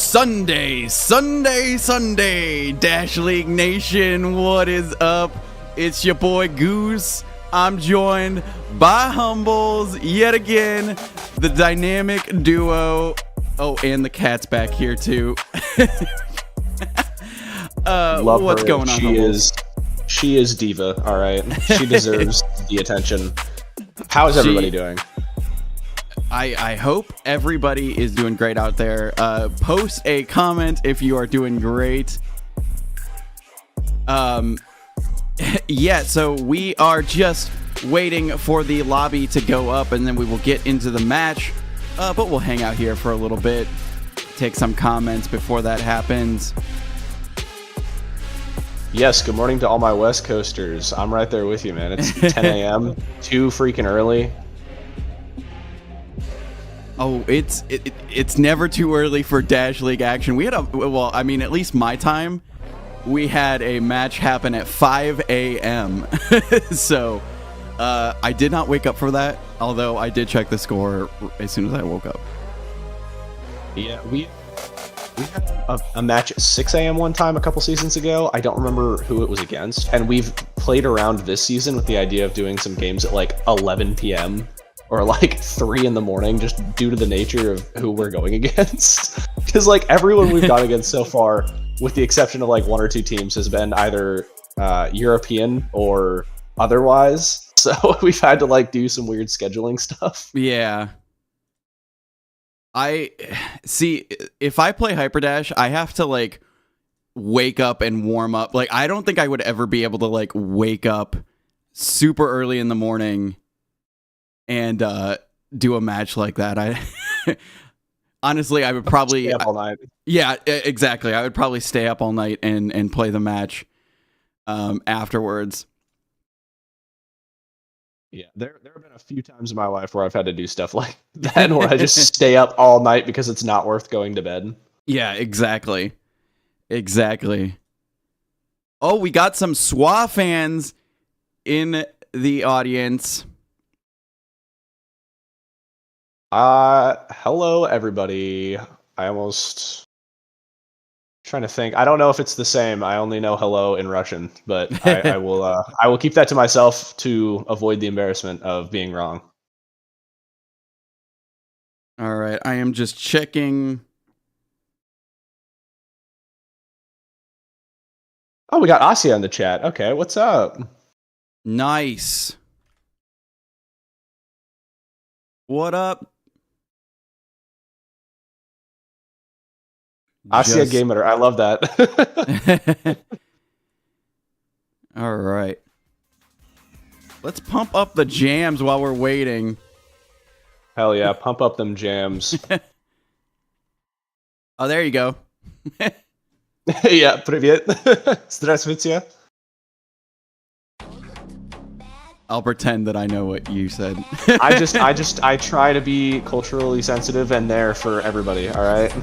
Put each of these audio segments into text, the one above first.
Sunday, Dash League Nation, what is up? It's your boy Goose. I'm joined by Humbles yet again, the dynamic duo. Oh, and the cat's back here too. Love what's her. going on? She is diva, all right? She deserves the attention. How is everybody doing? I hope everybody is doing great out there. Post a comment if you are doing great. Yeah, so we are just waiting for the lobby to go up, and then we will get into the match. But we'll hang out here for a little bit, take some comments before that happens. Yes, good morning to all my West Coasters. I'm right there with you, man. It's 10 a.m., too freaking early. Oh, it's never too early for Dash League action. We had well, I mean, at least my time, we had a match happen at 5 a.m. So I did not wake up for that, although I did check the score as soon as I woke up. Yeah, we had a match at 6 a.m. one time a couple seasons ago. I don't remember who it was against. And we've played around this season with the idea of doing some games at like 11 p.m. or like 3 in the morning, just due to the nature of who we're going against. Because like everyone we've gone against so far, with the exception of like 1 or 2 teams, has been either European or otherwise. So we've had to like do some weird scheduling stuff. Yeah. I see, if I play Hyperdash, I have to like wake up and warm up. Like, I don't think I would ever be able to like wake up super early in the morning and do a match like that. I honestly, I would probably stay up all night. Yeah, exactly. I would probably stay up all night and play the match afterwards. Yeah, there have been a few times in my life where I've had to do stuff like that, where I just stay up all night because it's not worth going to bed. Yeah, exactly. Oh, we got some SWUA fans in the audience. Hello everybody. Trying to think. I don't know if it's the same. I only know hello in Russian, but I will keep that to myself to avoid the embarrassment of being wrong. All right, I am just checking. Oh, we got Asia in the chat. Okay, what's up? Nice. What up? Asia Gamer, I love that. All right. Let's pump up the jams while we're waiting. Hell yeah, pump up them jams. Oh, there you go. Yeah, привет. Здравствуйте. I'll pretend that I know what you said. I try to be culturally sensitive and there for everybody, all right?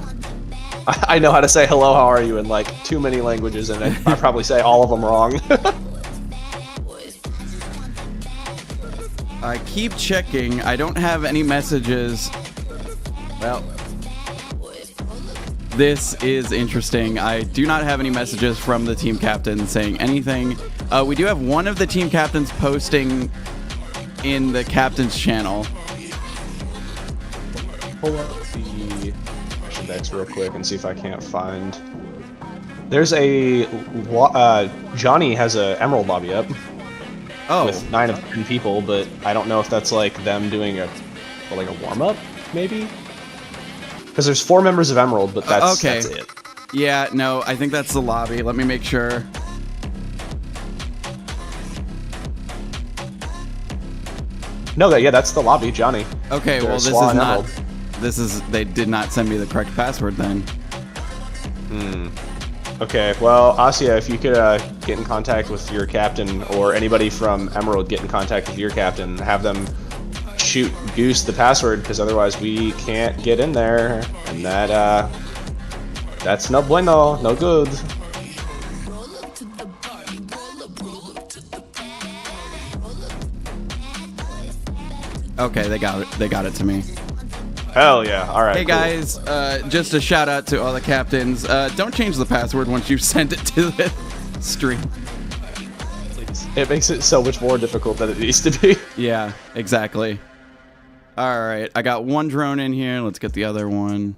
I know how to say hello, how are you in like too many languages, and I probably say all of them wrong. I keep checking. I don't have any messages. Well, this is interesting. I do not have any messages from the team captain saying anything. We do have one of the team captains posting in the captain's channel. Pull up the index real quick and see if I can't find. There's a Johnny has a Emerald lobby up. Oh, with 9 of 10 people, but I don't know if that's like them doing a warm up, maybe. Because there's 4 members of Emerald, but that's it. Yeah, no, I think that's the lobby. Let me make sure. No, that's the lobby, Johnny. Okay, well, this is not. They did not send me the correct password then. Okay, well, Asia, if you could get in contact with your captain, or anybody from Emerald get in contact with your captain, have them shoot Goose the password, because otherwise we can't get in there, and that's no bueno, no good. Okay, they got it to me. Hell yeah. All right. Hey guys, just a shout out to all the captains. Don't change the password once you've sent it to the stream. It makes it so much more difficult than it needs to be. Yeah, exactly. All right, I got one drone in here. Let's get the other one.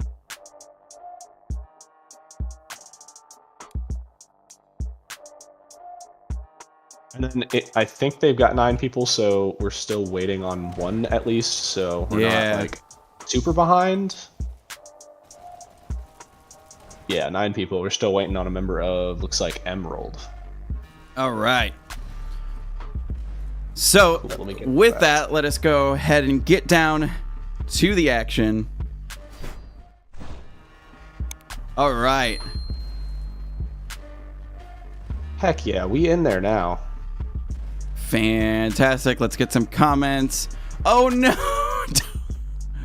And then I think they've got 9 people, so we're still waiting on one at least. So we're not like super behind. Yeah, 9 people. We're still waiting on a member of, looks like, Emerald. All right. So with that, let us go ahead and get down to the action. All right. Heck yeah, we in there now. Fantastic. Let's get some comments. Oh no.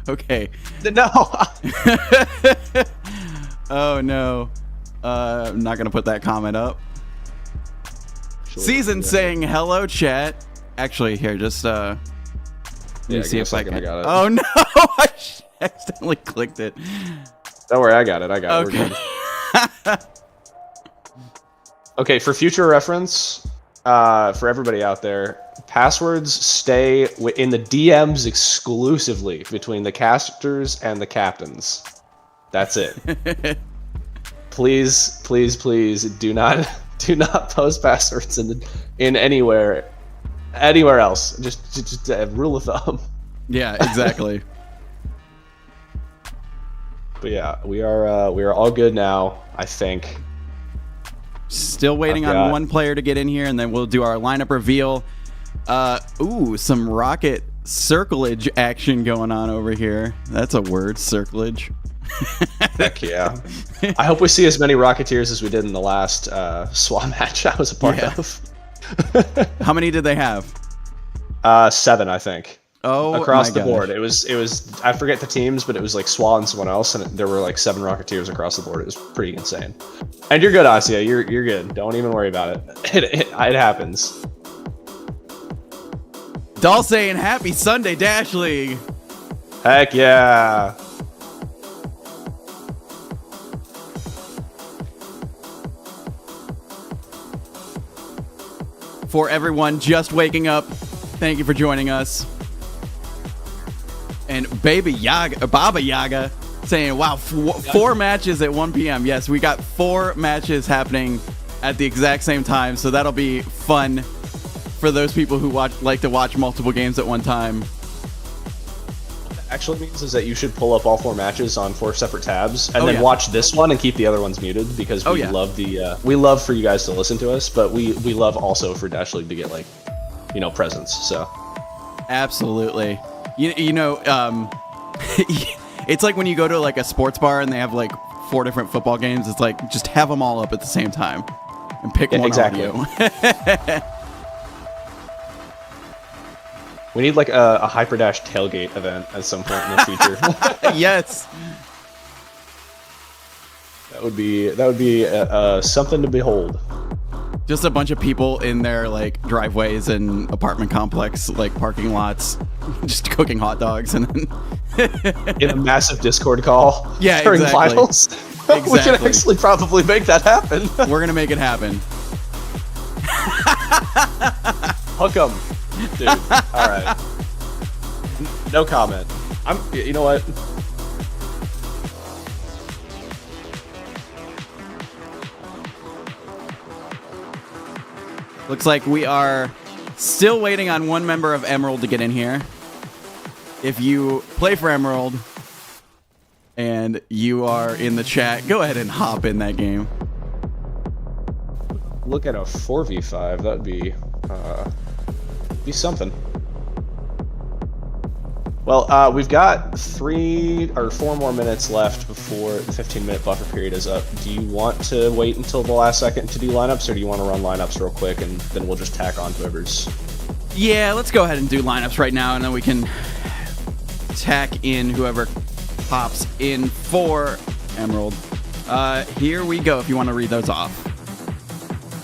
Okay. No. Oh no. I'm not gonna put that comment up. Season saying hello, chat. Actually, here, just let me see if I can. I got it. Oh no! I accidentally clicked it. Don't worry, I got it. Okay. We're good. Okay, for future reference, for everybody out there, passwords stay in the DMs exclusively between the casters and the captains. That's it. Please, please, please do not post passwords in anywhere else. Just a rule of thumb. Yeah, exactly. But yeah, we are all good now, I think. Still waiting on one player to get in here, and then we'll do our lineup reveal. Ooh, some rocket circlage action going on over here. That's a word, circlage. Heck yeah. I hope we see as many Rocketeers as we did in the last SWUA match I was a part of. How many did they have? 7, I think. Oh, across my the board. gosh. It was I forget the teams, but it was like SWUA and someone else, and there were like 7 Rocketeers across the board. It was pretty insane. And you're good, Asya. You're good. Don't even worry about it. It happens. Doll saying happy Sunday, Dash League. Heck yeah. For everyone just waking up, thank you for joining us. And Baba Yaga saying, wow, 4 matches at 1 p.m. Yes, we got 4 matches happening at the exact same time, so that'll be fun for those people who like to watch multiple games at one time. What that actually means is that you should pull up all 4 matches on 4 separate tabs, and then watch this one and keep the other ones muted, because we love we love for you guys to listen to us, but we love also for Dash League to get, like, presence. So absolutely. You know, it's like when you go to like a sports bar and they have like 4 different football games. It's like, just have them all up at the same time and pick one audio. We need like a Hyperdash tailgate event at some point in the future. Yes. That would be something to behold. Just a bunch of people in their like driveways and apartment complex like parking lots, just cooking hot dogs and then in a massive Discord call. Yeah, during exactly. finals. Exactly. We can actually probably make that happen. We're gonna make it happen. Hook 'em, dude. All right. No comment. You know what? Looks like we are still waiting on one member of Emerald to get in here. If you play for Emerald and you are in the chat, go ahead and hop in that game. Look at a 4v5. That'd be something. Well, we've got 3 or 4 more minutes left before the 15-minute buffer period is up. Do you want to wait until the last second to do lineups, or do you want to run lineups real quick and then we'll just tack on whoever's? Yeah, let's go ahead and do lineups right now, and then we can tack in whoever pops in for Emerald. Here we go, if you want to read those off.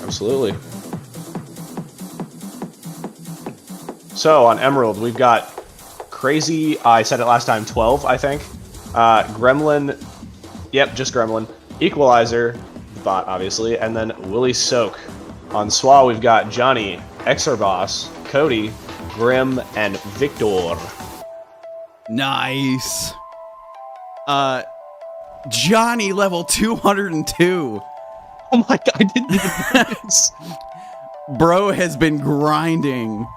Absolutely. So on Emerald, we've got crazy, I said it last time, 12, I think. Gremlin. Yep, just Gremlin. Equalizer, the bot, obviously. And then Willie Soak. On SWUA, we've got Johnny, Exarboss, Cody, Grim, and Victor. Nice. Johnny, level 202. Oh my god, I didn't even notice. Bro has been grinding.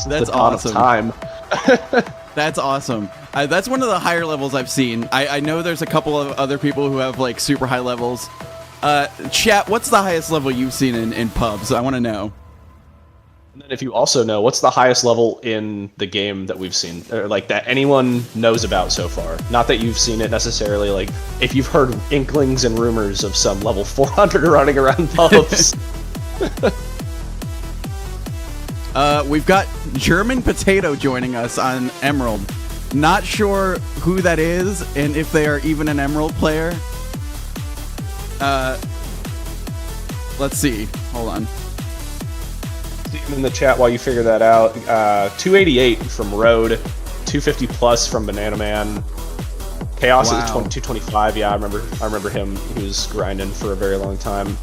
That's awesome. Time. That's awesome. That's one of the higher levels I've seen. I know there's a couple of other people who have like super high levels. Chat, what's the highest level you've seen in pubs? I want to know. And then if you also know, what's the highest level in the game that we've seen, or like that anyone knows about so far? Not that you've seen it necessarily, like if you've heard inklings and rumors of some level 400 running around pubs. We've got German Potato joining us on Emerald. Not sure who that is and if they are even an Emerald player. Let's see. Hold on. See him in the chat while you figure that out. 288 from Road, 250 plus from Banana Man. Chaos is 225. Yeah, I remember him. He was grinding for a very long time.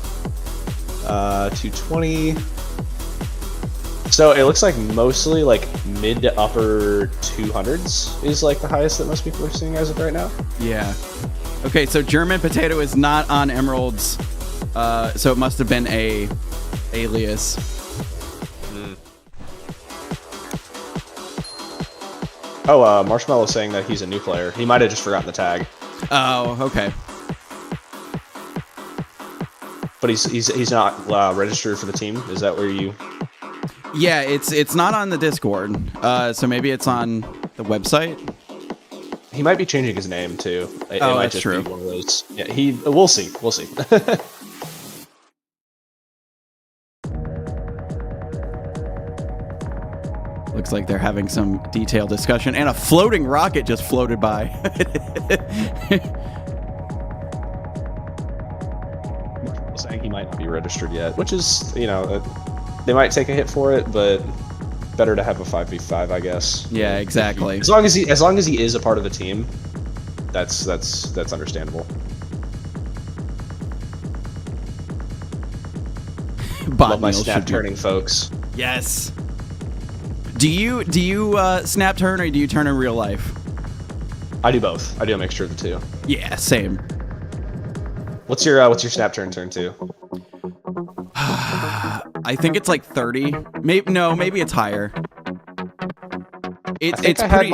220. So it looks like mostly like mid to upper 200s is like the highest that most people are seeing as of right now. Yeah. Okay, so German Potato is not on Emeralds, so it must have been a alias. Oh, Marshmallow's saying that he's a new player. He might have just forgotten the tag. Oh, okay. But he's not registered for the team. Is that where you? Yeah, it's not on the Discord. So maybe it's on the website. He might be changing his name too. It might that's just true. Be one of those. Yeah, we'll see. We'll see. Looks like they're having some detailed discussion, and a floating rocket just floated by. Saying he might not be registered yet, which is, they might take a hit for it, but better to have a 5v5, I guess. Yeah, exactly. As long as he is a part of the team, that's understandable. Love my snap turning, folks. Yes. Do you snap turn or do you turn in real life? I do both. I do a mixture of the two. Yeah, same. What's your snap turn to? I think it's like 30. Maybe it's higher. It's pretty.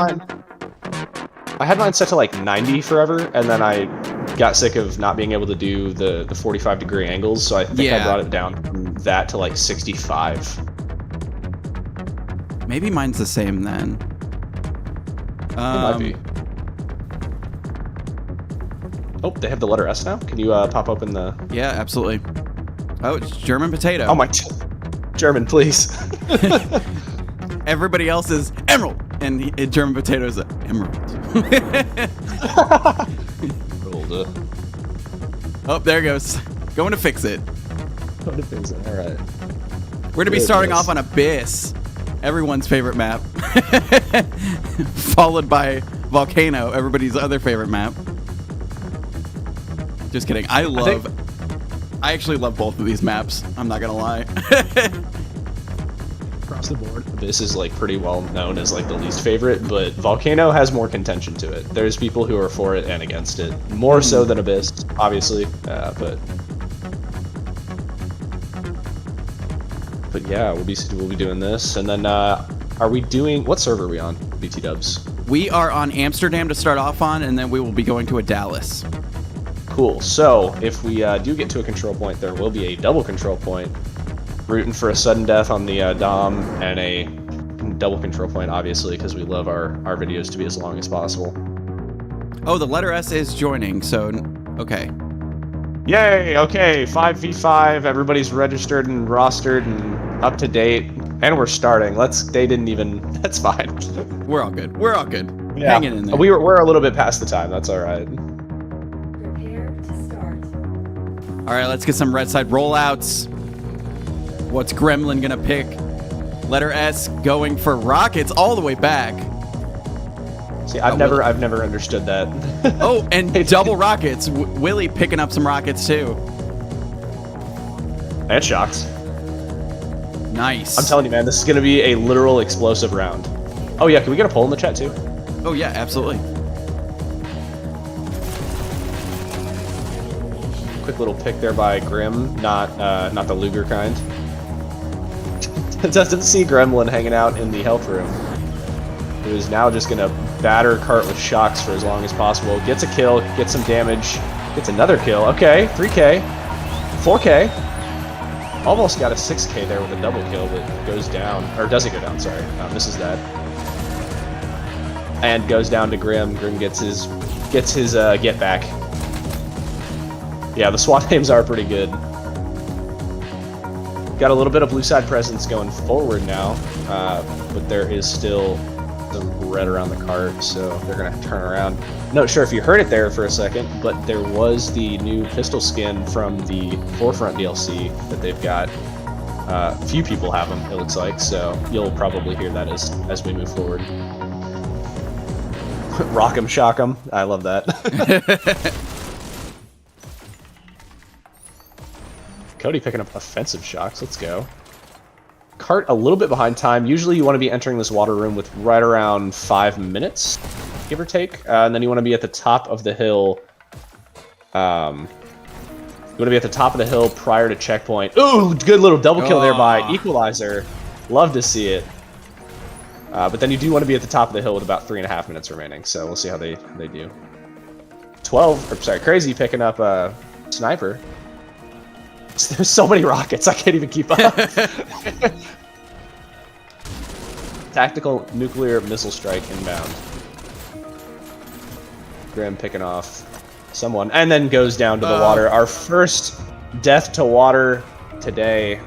I had mine set to like 90 forever, and then I got sick of not being able to do the 45-degree angles, so I think I brought it down from that to like 65. Maybe mine's the same then. It might be. Oh, they have the letter S now? Can you pop open the... Yeah, absolutely. Oh, it's German Potato. Oh my... German, please. Everybody else is Emerald, and German Potato is Emerald. Oh, there it goes. Going to fix it. Going to fix it, all right. We're going to be starting off on Abyss, everyone's favorite map. Followed by Volcano, everybody's other favorite map. Just kidding. I actually love both of these maps. I'm not gonna lie. Across the board, this is like pretty well known as like the least favorite, but Volcano has more contention to it. There's people who are for it and against it, more so than Abyss, obviously. But yeah, we'll be doing this, and then are we doing what server are we on? BT Dubs. We are on Amsterdam to start off on, and then we will be going to a Dallas. Cool. So if we do get to a control point, there will be a double control point. Rooting for a sudden death on the Dom and a double control point, obviously, because we love our videos to be as long as possible. Oh, the letter S is joining, so okay. Yay! Okay, 5v5. Everybody's registered and rostered and up to date, and we're starting. They didn't even. That's fine. We're all good. We're all good. Yeah. Hanging in there. We're a little bit past the time. That's all right. All right, let's get some red side rollouts. What's Gremlin gonna pick? Letter S going for rockets all the way back. See, I've never understood that. Oh, and double rockets. Willie picking up some rockets too. And shocks. Nice. I'm telling you, man, this is gonna be a literal explosive round. Oh yeah, can we get a poll in the chat too? Oh yeah, absolutely. Quick little pick there by Grim, not the Luger kind. Doesn't see Gremlin hanging out in the health room. Who is now just gonna batter Cart with shocks for as long as possible. Gets a kill, gets some damage, gets another kill. Okay, 3K, 4K. Almost got a 6K there with a double kill, but goes down, or doesn't go down, sorry. Misses that. And goes down to Grim. Grim gets his get back. Yeah, the SWAT names are pretty good. Got a little bit of blue side presence going forward now, but there is still some red around the cart, so they're gonna turn around. Not sure if you heard it there for a second, but there was the new pistol skin from the Forefront DLC that they've got. Few people have them, it looks like, so you'll probably hear that as we move forward. Rock 'em, shock 'em. I love that. Cody picking up offensive shocks. Let's go. Cart a little bit behind time. Usually you want to be entering this water room with right around 5 minutes, give or take. And then you want to be at the top of the hill. You want to be at the top of the hill prior to checkpoint. Ooh, good little double kill there by Equalizer. Love to see it. But then you do want to be at the top of the hill with about 3.5 minutes remaining. So we'll see how they do. Crazy picking up Sniper. There's so many rockets, I can't even keep up. Tactical nuclear missile strike inbound. Grim picking off someone, and then goes down to the water. Our first death to water today.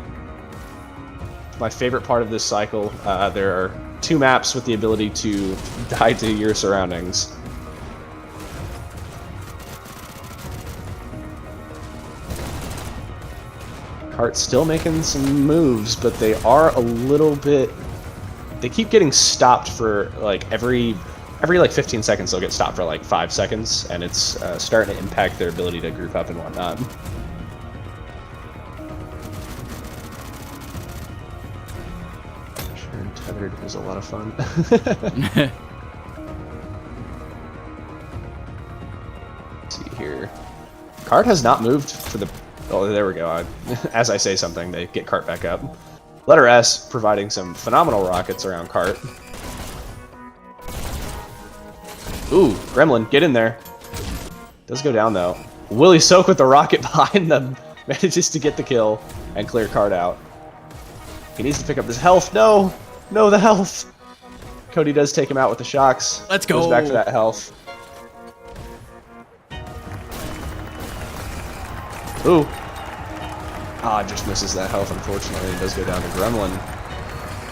My favorite part of this cycle. There are 2 maps with the ability to die to your surroundings. Cart's still making some moves, but they are a little bit... They keep getting stopped for, like, every 15 seconds they'll get stopped for, like, 5 seconds, and it's starting to impact their ability to group up and whatnot. Sure, and Tethered is a lot of fun. Let's see here. Cart has not moved for the... Oh, there we go. As I say something, they get Cart back up. Letter S providing some phenomenal rockets around Cart. Ooh, Gremlin, get in there. Does go down, though. Willie Soak with the rocket behind them. Manages to get the kill and clear Cart out. He needs to pick up his health. No! No, the health! Cody does take him out with the shocks. Let's go! Goes back for that health. Ooh. Ah, just misses that health, unfortunately. It does go down to Gremlin.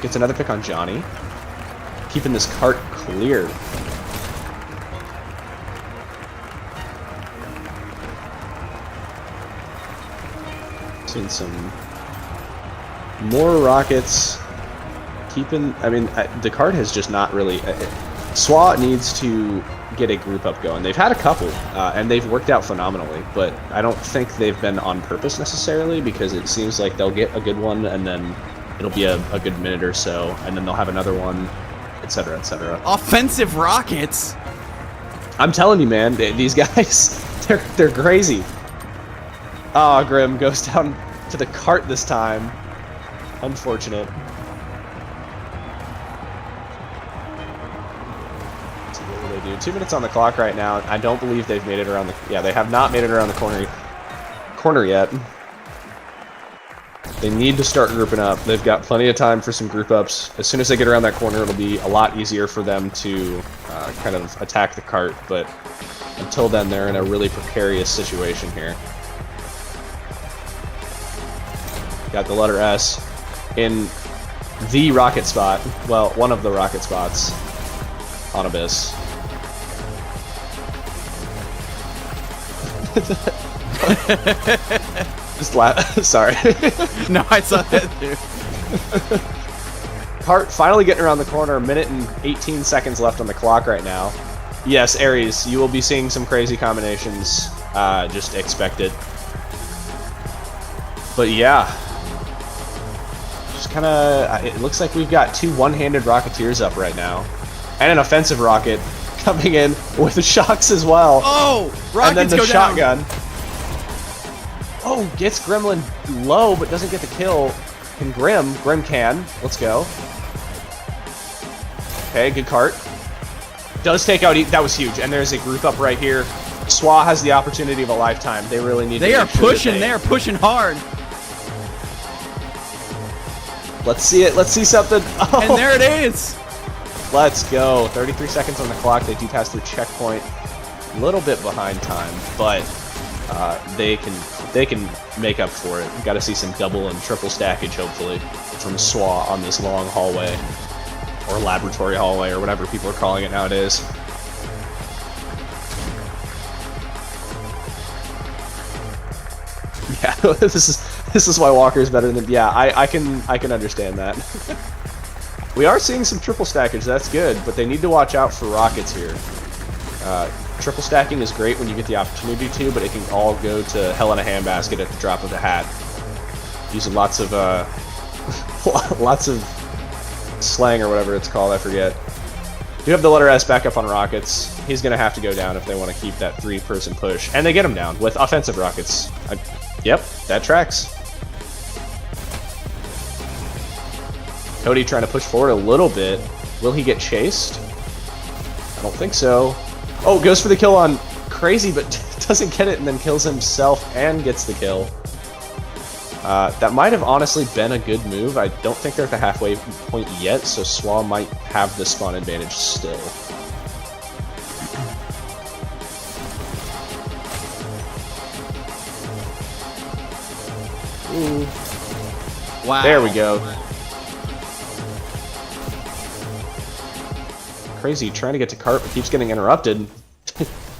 Gets another pick on Johnny. Keeping this Cart clear. Seen some more rockets. I mean, the Cart has just not really... SWUA needs to get a group up going. They've had a couple, and they've worked out phenomenally, but I don't think they've been on purpose necessarily, because it seems like they'll get a good one, and then it'll be a good minute or so, and then they'll have another one, etc., etc. Offensive rockets? I'm telling you, man, these guys, they're crazy. Ah, Grim goes down to the Cart this time. Unfortunate. 2 minutes on the clock right now. I don't believe they've made it around the... Yeah, they have not made it around the corner yet. They need to start grouping up. They've got plenty of time for some group ups. As soon as they get around that corner, it'll be a lot easier for them to kind of attack the Cart, but until then, they're in a really precarious situation here. Got the letter S in the rocket spot. Well, one of the rocket spots on Abyss. Just laugh. Sorry. No, I saw that too. Cart finally getting around the corner. A minute and 18 seconds left on the clock right now. Yes, Ares, you will be seeing some crazy combinations. Just expect it. But yeah. Just kind of... It looks like we've got 2 one-handed Rocketeers up right now. And an offensive rocket coming in with the shocks as well. Oh! Rockets and then the go shotgun. down. Oh, gets Gremlin low, but doesn't get the kill. Can Grim? Grim can. Let's go. Okay, good cart. Does take out... That was huge. And there's a group up right here. SWUA has the opportunity of a lifetime. They really need to... They are pushing. They are pushing hard. Let's see it. Let's see something. Oh. And there it is. Let's go. 33 seconds on the clock. They do pass through checkpoint. A little bit behind time, but they can make up for it. Got to see some double and triple stackage, hopefully, from SWUA on this long hallway. Or laboratory hallway, or whatever people are calling it nowadays. Yeah, this is why Walker is better than... Yeah, I can understand that. We are seeing some triple stackage, that's good, but they need to watch out for rockets here. Triple stacking is great when you get the opportunity to, but it can all go to hell in a handbasket at the drop of a hat. Using lots of lots of slang or whatever it's called, I forget. You have the letter S back up on rockets. He's gonna have to go down if they want to keep that 3-person push, and they get him down with offensive rockets. Yep, that tracks. Cody trying to push forward a little bit. Will he get chased? I don't think so. Oh, goes for the kill on Crazy, but doesn't get it and then kills himself and gets the kill. That might have honestly been a good move. I don't think they're at the halfway point yet, so SWUA might have the spawn advantage still. Ooh. Wow. There we go. Crazy trying to get to cart, but keeps getting interrupted.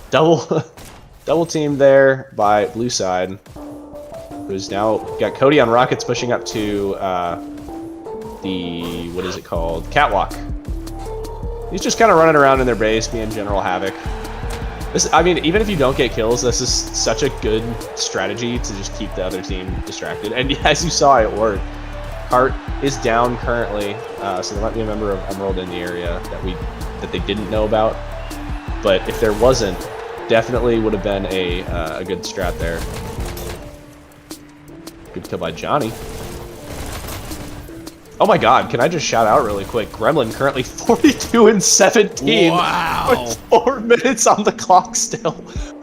double team there by blue side, who's now got Cody on rockets pushing up to the, what is it called, catwalk. He's just kind of running around in their base, being general havoc. This, I mean, even if you don't get kills, this is such a good strategy to just keep the other team distracted. And as you saw, it worked. Cart is down currently, so there might be a member of Emerald in the area that they didn't know about. But if there wasn't, definitely would have been a good strat there. Good kill by Johnny. Oh my god, can I just shout out really quick? Gremlin currently 42 and 17. Wow. With 4 minutes on the clock still.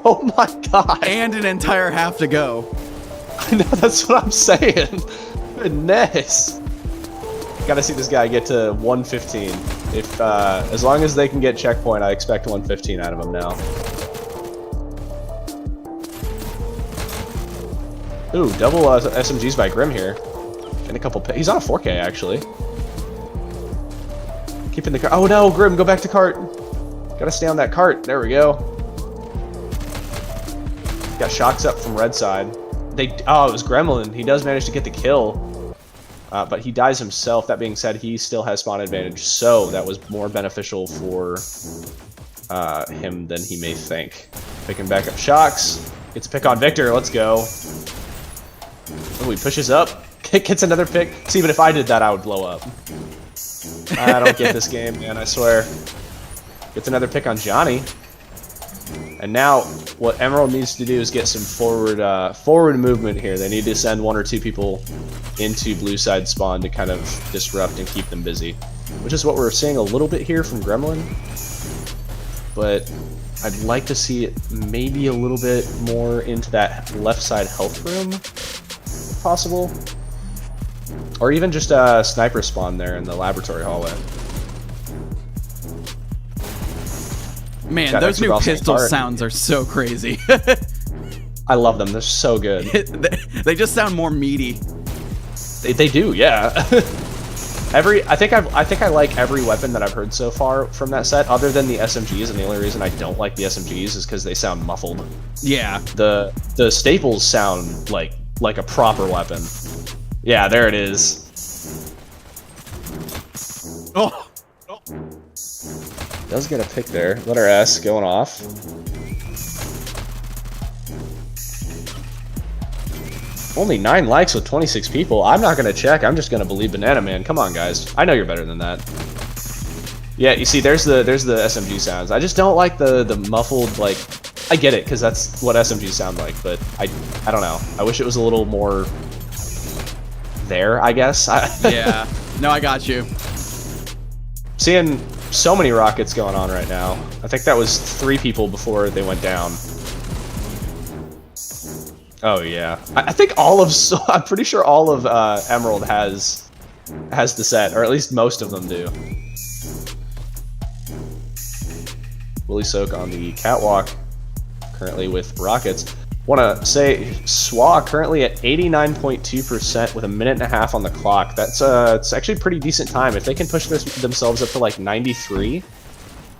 Oh my god. And an entire half to go. I know, that's what I'm saying. Goodness. Gotta see this guy get to 115. If as long as they can get checkpoint, I expect 115 out of him now. Ooh, double SMGs by Grim here. And a couple... He's on a 4K, actually. Keeping the cart... Oh no, Grim, go back to cart. Gotta stay on that cart. There we go. Got shocks up from red side. Oh, it was Gremlin. He does manage to get the kill. But he dies himself. That being said, he still has spawn advantage. So that was more beneficial for him than he may think. Picking back up shocks. Gets a pick on Victor. Let's go. Oh, he pushes up. Gets another pick. See, but if I did that, I would blow up. I don't get this game, man, I swear. Gets another pick on Johnny. And now, what Emerald needs to do is get some forward movement here. They need to send 1 or 2 people into blue side spawn to kind of disrupt and keep them busy. Which is what we're seeing a little bit here from Gremlin. But I'd like to see it maybe a little bit more into that left side health room, if possible. Or even just a sniper spawn there in the laboratory hallway. Man, those new pistol sounds are so crazy. I love them. They're so good. They just sound more meaty. They do, yeah. I think I like every weapon that I've heard so far from that set, other than the SMGs. And the only reason I don't like the SMGs is because they sound muffled. Yeah. The staples sound like a proper weapon. Yeah, there it is. Does get a pick there. Letter S going off. Only 9 likes with 26 people. I'm not gonna check. I'm just gonna believe Banana Man. Come on, guys. I know you're better than that. Yeah, you see, there's the SMG sounds. I just don't like the muffled, like. I get it, because that's what SMGs sound like, but I don't know. I wish it was a little more there, I guess. Yeah. No, I got you. Seeing so many rockets going on right now. I think that was 3 people before they went down. Oh yeah, I think I'm pretty sure all of Emerald has the set, or at least most of them do. Willie Soak on the catwalk, currently with rockets. Want to say SWUA currently at 89.2% with a minute and a half on the clock. That's it's actually a pretty decent time. If they can push themselves up to like 93,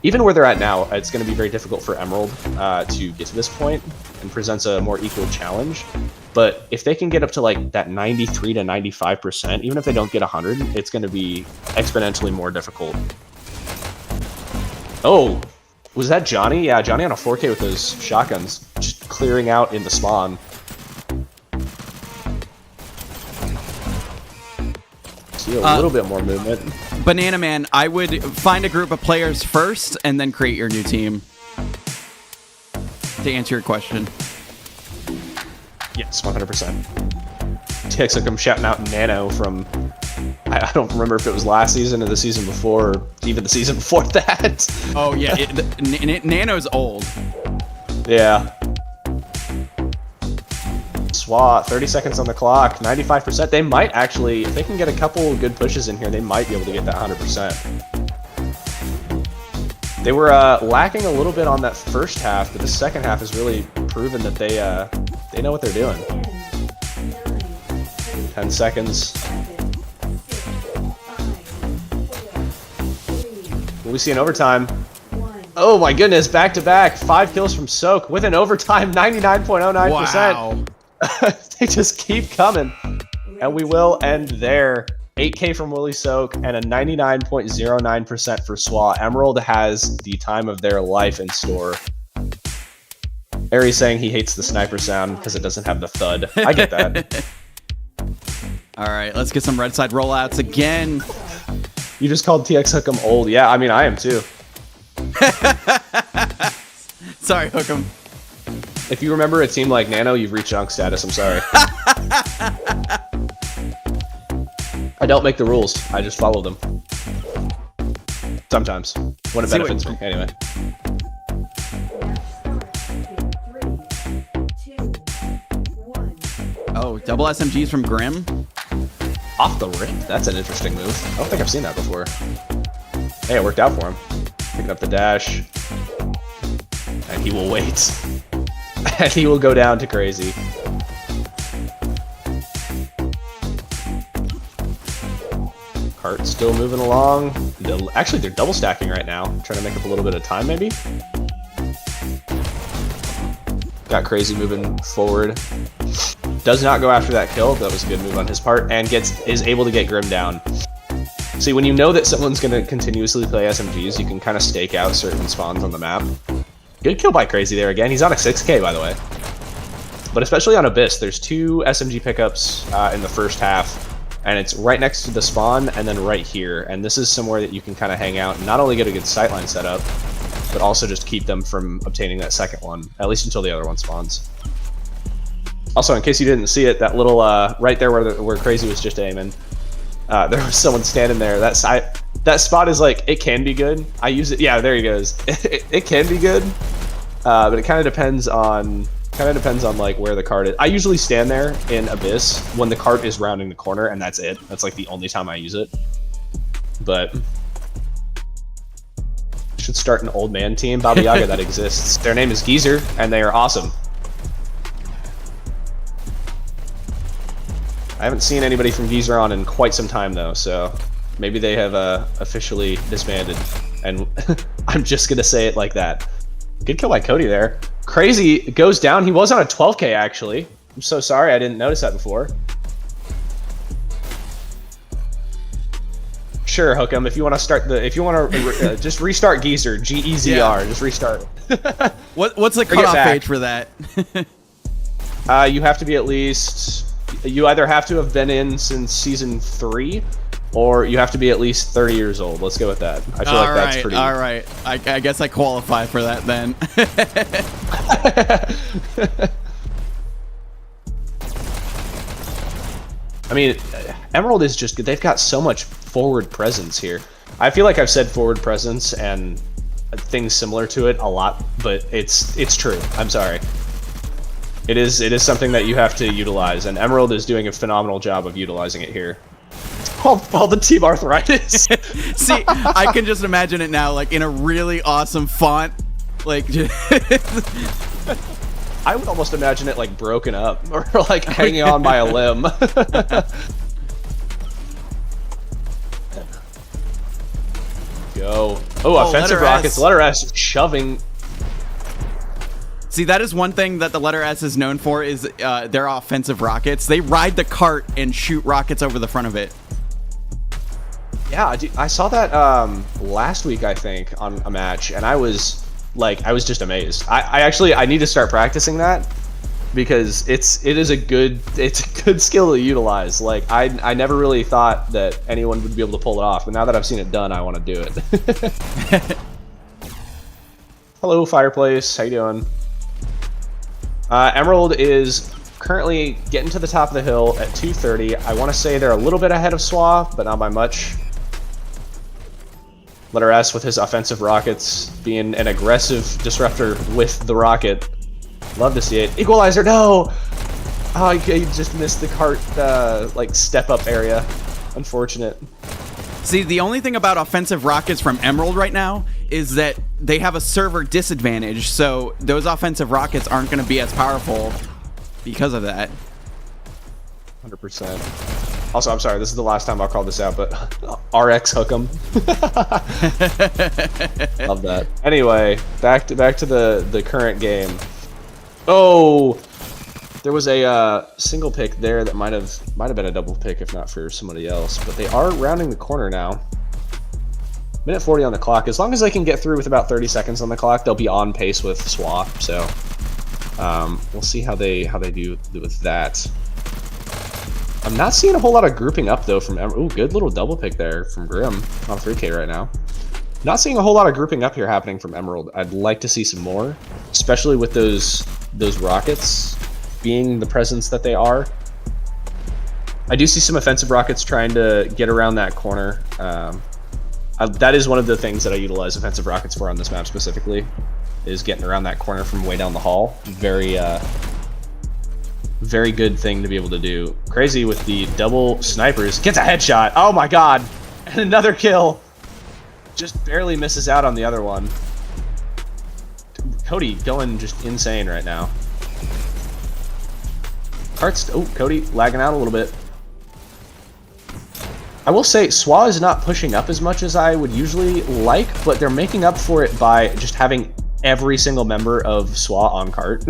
even where they're at now, it's going to be very difficult for Emerald to get to this point, and presents a more equal challenge. But if they can get up to like that 93 to 95%, even if they don't get 100, it's going to be exponentially more difficult. Oh, was that Johnny? Yeah, Johnny on a 4K with those shotguns, just clearing out in the spawn. See a little bit more movement. Banana Man, I would find a group of players first and then create your new team. To answer your question. Yes, 100%. TX, like I'm shouting out Nano from, I don't remember if it was last season or the season before, or even the season before that. Oh yeah, Nano's old. Yeah. SWUA, 30 seconds on the clock, 95%. They might actually, if they can get a couple good pushes in here, they might be able to get that 100%. They were lacking a little bit on that first half, but the second half has really proven that they know what they're doing. 10 seconds. Will we see an overtime? Oh my goodness, back to back. 5 kills from Soak with an overtime 99.09%. Wow. They just keep coming. And we will end there. 8K from Willie Soak and a 99.09% for SWUA. Emerald has the time of their life in store. Ari's saying he hates the sniper sound because it doesn't have the thud. I get that. All right, let's get some red side rollouts again. You just called TX Hookem old. Yeah, I mean, I am too. Sorry, Hookem. If you remember a team like Nano, you've reached junk status. I'm sorry. I don't make the rules. I just follow them. Sometimes. When it benefits me. Anyway. Oh, double SMGs from Grim? Off the rip? That's an interesting move. I don't think I've seen that before. Hey, it worked out for him. Picking up the dash. And he will wait. And he will go down to crazy. Cart still moving along. Actually, they're double stacking right now. Trying to make up a little bit of time, maybe? Got crazy moving forward. Does not go after that kill. That was a good move on his part. And is able to get Grim down. See, when you know that someone's going to continuously play SMGs, you can kind of stake out certain spawns on the map. Good kill by Crazy there again. He's on a 6K, by the way. But especially on Abyss, there's 2 SMG pickups in the first half. And it's right next to the spawn and then right here. And this is somewhere that you can kind of hang out and not only get a good sightline set up, but also just keep them from obtaining that second one, at least until the other one spawns. Also, in case you didn't see it, that little right there where Crazy was just aiming, there was someone standing there. That spot is like, it can be good. I use it. Yeah, there he goes. It can be good, but it kind of depends on like where the cart is. I usually stand there in Abyss when the cart is rounding the corner, and that's it. That's like the only time I use it. But should start an old man team, Baba Yaga, that exists. Their name is Geezer, and they are awesome. I haven't seen anybody from Geezer on in quite some time though, so maybe they have officially disbanded. And I'm just gonna say it like that. Good kill by Cody there. Crazy goes down. He was on a 12K actually. I'm so sorry I didn't notice that before. Sure, Hookem. If you want to start if you want to just restart Geezer, GEZR, Yeah. just restart. What's the Bring it cutoff back. age for that? You have to be at least. You either have to have been in since season 3, or you have to be at least 30 years old. Let's go with that. I feel like that's pretty. All right. I guess I qualify for that then. I mean, Emerald is just good. They've got so much forward presence here. I feel like I've said forward presence and things similar to it a lot, but it's true. I'm sorry. It is something that you have to utilize, and Emerald is doing a phenomenal job of utilizing it here. All the team arthritis. See, I can just imagine it now, like in a really awesome font, like. I would almost imagine it like broken up or like hanging on by a limb. Go. Oh, offensive letter rockets. S. Letter S shoving. See, that is one thing that the letter S is known for is their offensive rockets. They ride the cart and shoot rockets over the front of it. Yeah, I saw that last week, I think, on a match, and I was just amazed. I need to start practicing that because it is a good skill to utilize. Like I never really thought that anyone would be able to pull it off, but now that I've seen it done, I want to do it. Hello, Fireplace. How you doing? Emerald is currently getting to the top of the hill at 230. I want to say they're a little bit ahead of SWUA, but not by much. Letter S with his offensive rockets being an aggressive disruptor with the rocket. Love to see it. Equalizer, no! Oh, you just missed the cart, like, step-up area. Unfortunate. See, the only thing about offensive rockets from Emerald right now is that they have a server disadvantage, so those offensive rockets aren't going to be as powerful because of that. 100%. Also, I'm sorry, this is the last time I'll call this out, but RX Hookem. Love that. Anyway, back to the current game. Oh, there was a single pick there that might have been a double pick if not for somebody else, but they are rounding the corner now. Minute 40 on the clock. As long as they can get through with about 30 seconds on the clock, they'll be on pace with SWUA. So we'll see how they do with that. I'm not seeing a whole lot of grouping up though from Ooh, good little double pick there from Grim on 3K right now. Not seeing a whole lot of grouping up here happening from Emerald. I'd like to see some more, especially with those rockets being the presence that they are. I do see some offensive rockets trying to get around that corner. That is one of the things that I utilize offensive rockets for on this map specifically, is getting around that corner from way down the hall. Very good thing to be able to do. Crazy with the double snipers. Gets a headshot. Oh my god. And another kill. Just barely misses out on the other one. Cody going just insane right now. Oh, Cody lagging out a little bit. I will say, SWUA is not pushing up as much as I would usually like, but they're making up for it by just having every single member of SWUA on cart.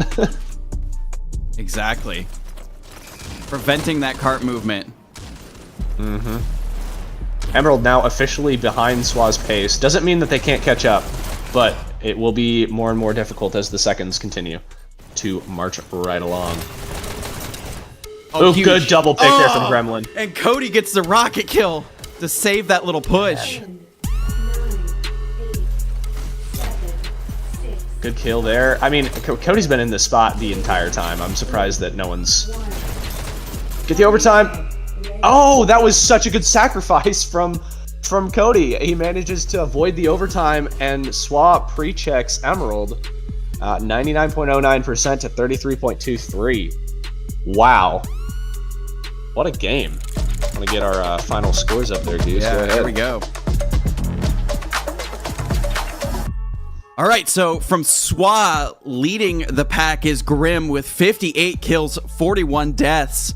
Exactly. Preventing that cart movement. Mm-hmm. Emerald now officially behind SWUA's pace. Doesn't mean that they can't catch up, but it will be more and more difficult as the seconds continue to march right along. Oh, good double pick there from Gremlin. And Cody gets the rocket kill to save that little push. Good kill there. I mean, Cody's been in this spot the entire time. I'm surprised that no one's... Get the overtime. Oh, that was such a good sacrifice from Cody. He manages to avoid the overtime, and SWUA pre-checks Emerald. 99.09% to 33.23. Wow. What a game. I'm going to get our final scores up there, Goose. Yeah, there we go. All right, so from SWUA, leading the pack is Grim with 58 kills, 41 deaths.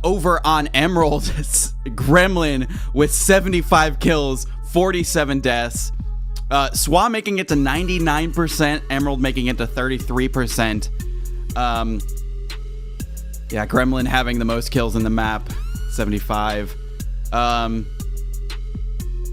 Over on Emerald, it's Gremlin with 75 kills, 47 deaths. SWUA making it to 99%, Emerald making it to 33%. Yeah, Gremlin having the most kills in the map, 75.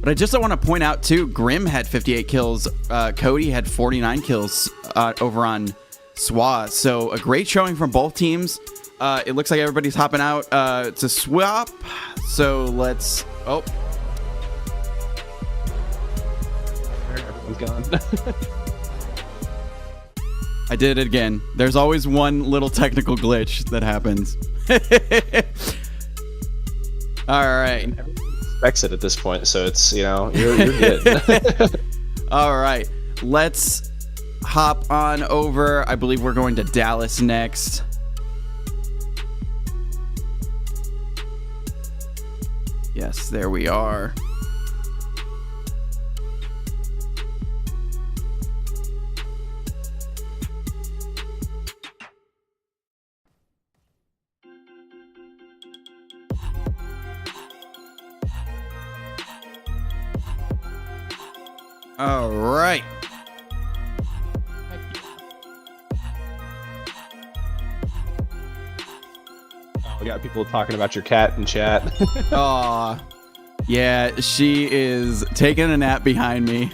But I just want to point out, too, Grim had 58 kills. Cody had 49 kills over on SWUA. So a great showing from both teams. It looks like everybody's hopping out to swap. So let's... Oh. Everyone's gone. I did it again. There's always one little technical glitch that happens. All right. Expects it at this point, so it's, you're good. All right. Let's hop on over. I believe we're going to Dallas next. Yes, there we are. All right. Oh, we got people talking about your cat in chat. Aw. Yeah, she is taking a nap behind me.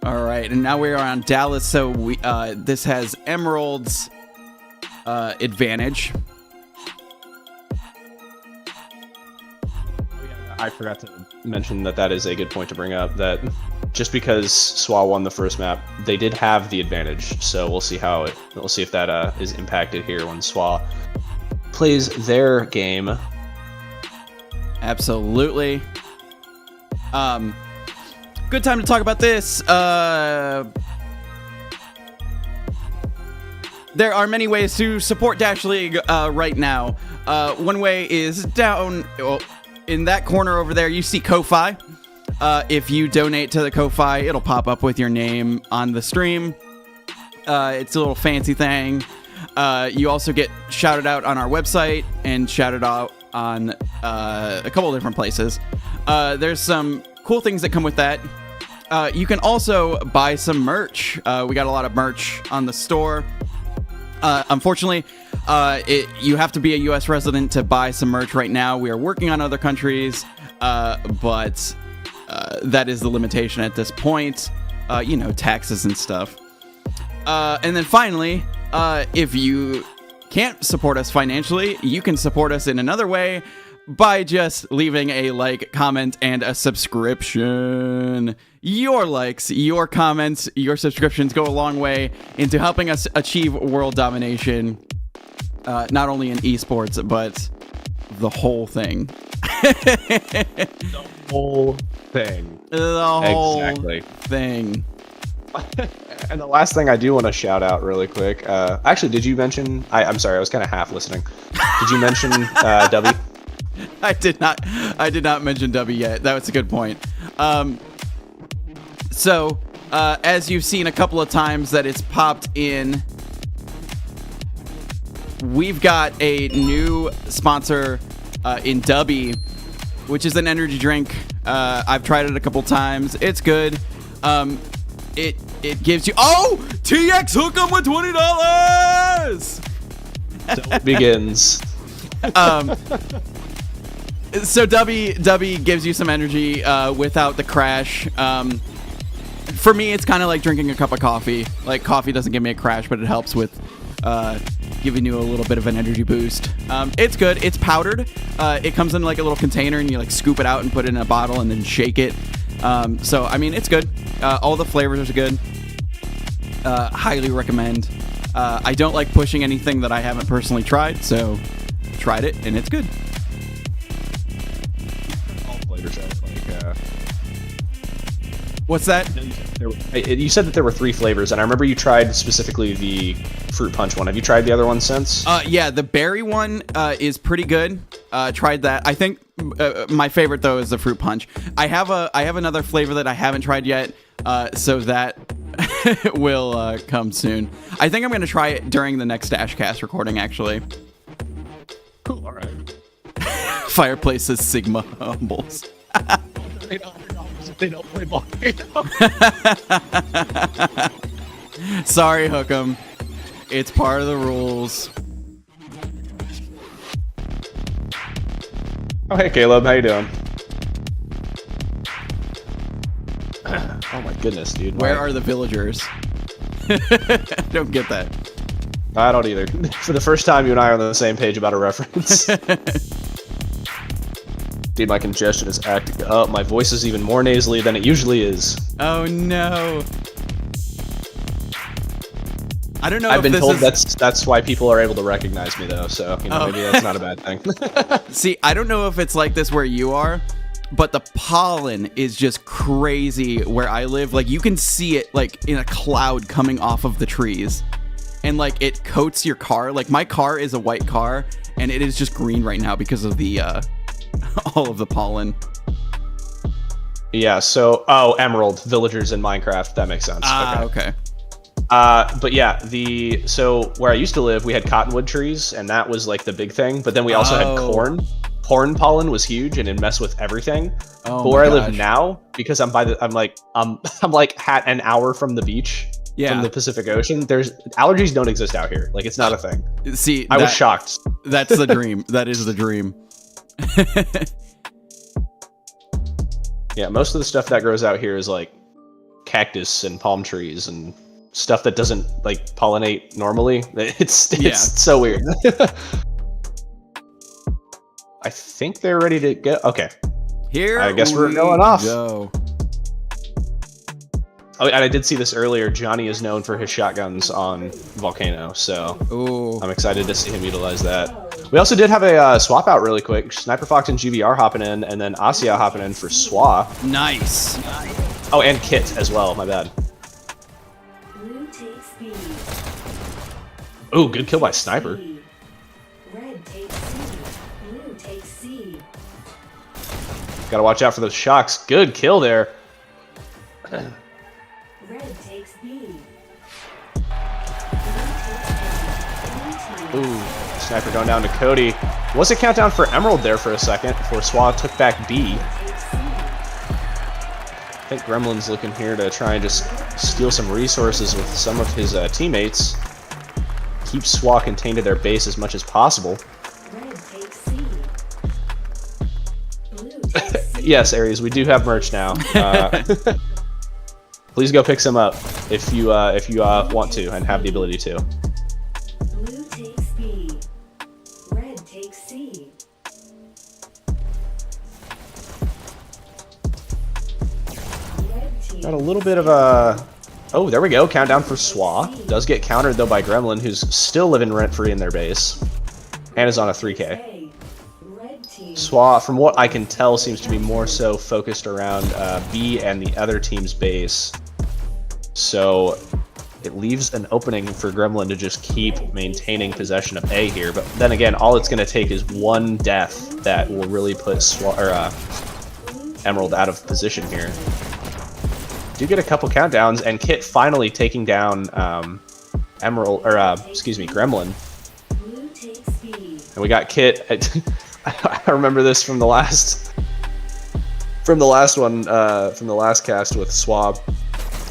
All right, and now we are on Dallas, so we this has Emerald's advantage. I forgot to mention that is a good point to bring up, that just because SWUA won the first map, they did have the advantage. So we'll see if that is impacted here when SWUA plays their game. Absolutely. Good time to talk about this. There are many ways to support Dash League right now. One way is down... Well, in that corner over there, you see Ko-Fi. If you donate to the Ko-Fi, it'll pop up with your name on the stream. It's a little fancy thing. You also get shouted out on our website and shouted out on a couple of different places. There's some cool things that come with that. You can also buy some merch. We got a lot of merch on the store. Unfortunately, you have to be a U.S. resident to buy some merch right now. We are working on other countries, but that is the limitation at this point. Taxes and stuff. And then finally, if you can't support us financially, you can support us in another way by just leaving a like, comment, and a subscription. Your likes, your comments, your subscriptions go a long way into helping us achieve world domination, not only in esports, but the whole thing. The whole thing. The whole exactly. thing. And the last thing I do want to shout out really quick. Actually, did you mention... I'm sorry, I was kind of half listening. Did you mention W? I did not mention W yet. That was a good point. So, as you've seen a couple of times that it's popped in, we've got a new sponsor in Dubby, which is an energy drink. I've tried it a couple times. It's good. It gives you... Oh! TX Hook'em with $20! So it begins. So Dubby gives you some energy without the crash. For me, it's kind of like drinking a cup of coffee. Like, coffee doesn't give me a crash, but it helps with giving you a little bit of an energy boost. It's good. It's powdered. It comes in like a little container, and you like scoop it out and put it in a bottle and then shake it. So, I mean, it's good. All the flavors are good. Highly recommend. I don't like pushing anything that I haven't personally tried, so tried it, and it's good. All flavors are like... What's that? You said that there were 3 flavors, and I remember you tried specifically the fruit punch one. Have you tried the other one since? Yeah, the berry one is pretty good. Tried that. I think my favorite though is the fruit punch. I have another flavor that I haven't tried yet, so that will come soon. I think I'm gonna try it during the next Dashcast recording, actually. Cool. All right. Fireplace says Sigma humbles. They don't play Volcano. Sorry, Hook'em. It's part of the rules. Oh, hey, Caleb. How you doing? Oh my goodness, dude. Where are the villagers? I don't get that. I don't either. For the first time, you and I are on the same page about a reference. Dude, my congestion is acting up. My voice is even more nasally than it usually is. Oh no. I don't know. I've been told that's why people are able to recognize me though, so maybe that's not a bad thing. See, I don't know if it's like this where you are, but the pollen is just crazy where I live. Like you can see it like in a cloud coming off of the trees. And like it coats your car. Like my car is a white car and it is just green right now because of the all of the pollen. Yeah, so Emerald, villagers in Minecraft, that makes sense. Okay. But yeah, so where I used to live, we had cottonwood trees, and that was like the big thing. But then we also had corn. Corn pollen was huge, and it messed with everything. Oh, but where I live now, because I'm like an hour from the beach, from the Pacific Ocean. Allergies don't exist out here. Like it's not a thing. See, I was shocked. That's the dream. That is the dream. Yeah, most of the stuff that grows out here is like cactus and palm trees and stuff that doesn't like pollinate normally. It's so weird. I think they're ready to go. Okay. Here I guess we're going off. Go. Oh, and I did see this earlier. Johnny is known for his shotguns on Volcano, so I'm excited to see him utilize that. We also did have a swap out really quick. Sniper Fox and GVR hopping in, and then Asia hopping in for SWUA. Nice. Oh, and Kit as well. My bad. Oh, good kill by Sniper. Red takes C. Blue takes C. Gotta watch out for those shocks. Good kill there. Red takes B. Ooh, Sniper going down to Cody. Was a countdown for Emerald there for a second before SWUA took back B. I think Gremlin's looking here to try and just steal some resources with some of his teammates. Keep SWUA contained to their base as much as possible. Red takes C. Blue takes C. Yes, Aries, we do have merch now. Please go pick some up if you want to and have the ability to. Blue takes B. Red takes C. Red team. Got a little bit of a... Oh, there we go. Countdown for SWUA. Does get countered, though, by Gremlin, who's still living rent-free in their base. And is on a 3K. A. Red team. SWUA, from what I can tell, seems to be more so focused around B and the other team's base. So it leaves an opening for Gremlin to just keep maintaining possession of A here. But then again, all it's going to take is one death that will really put Emerald out of position here. Do get a couple countdowns, and Kit finally taking down Gremlin. Blue takes B. And we got Kit. I remember this from the last cast with SWUA.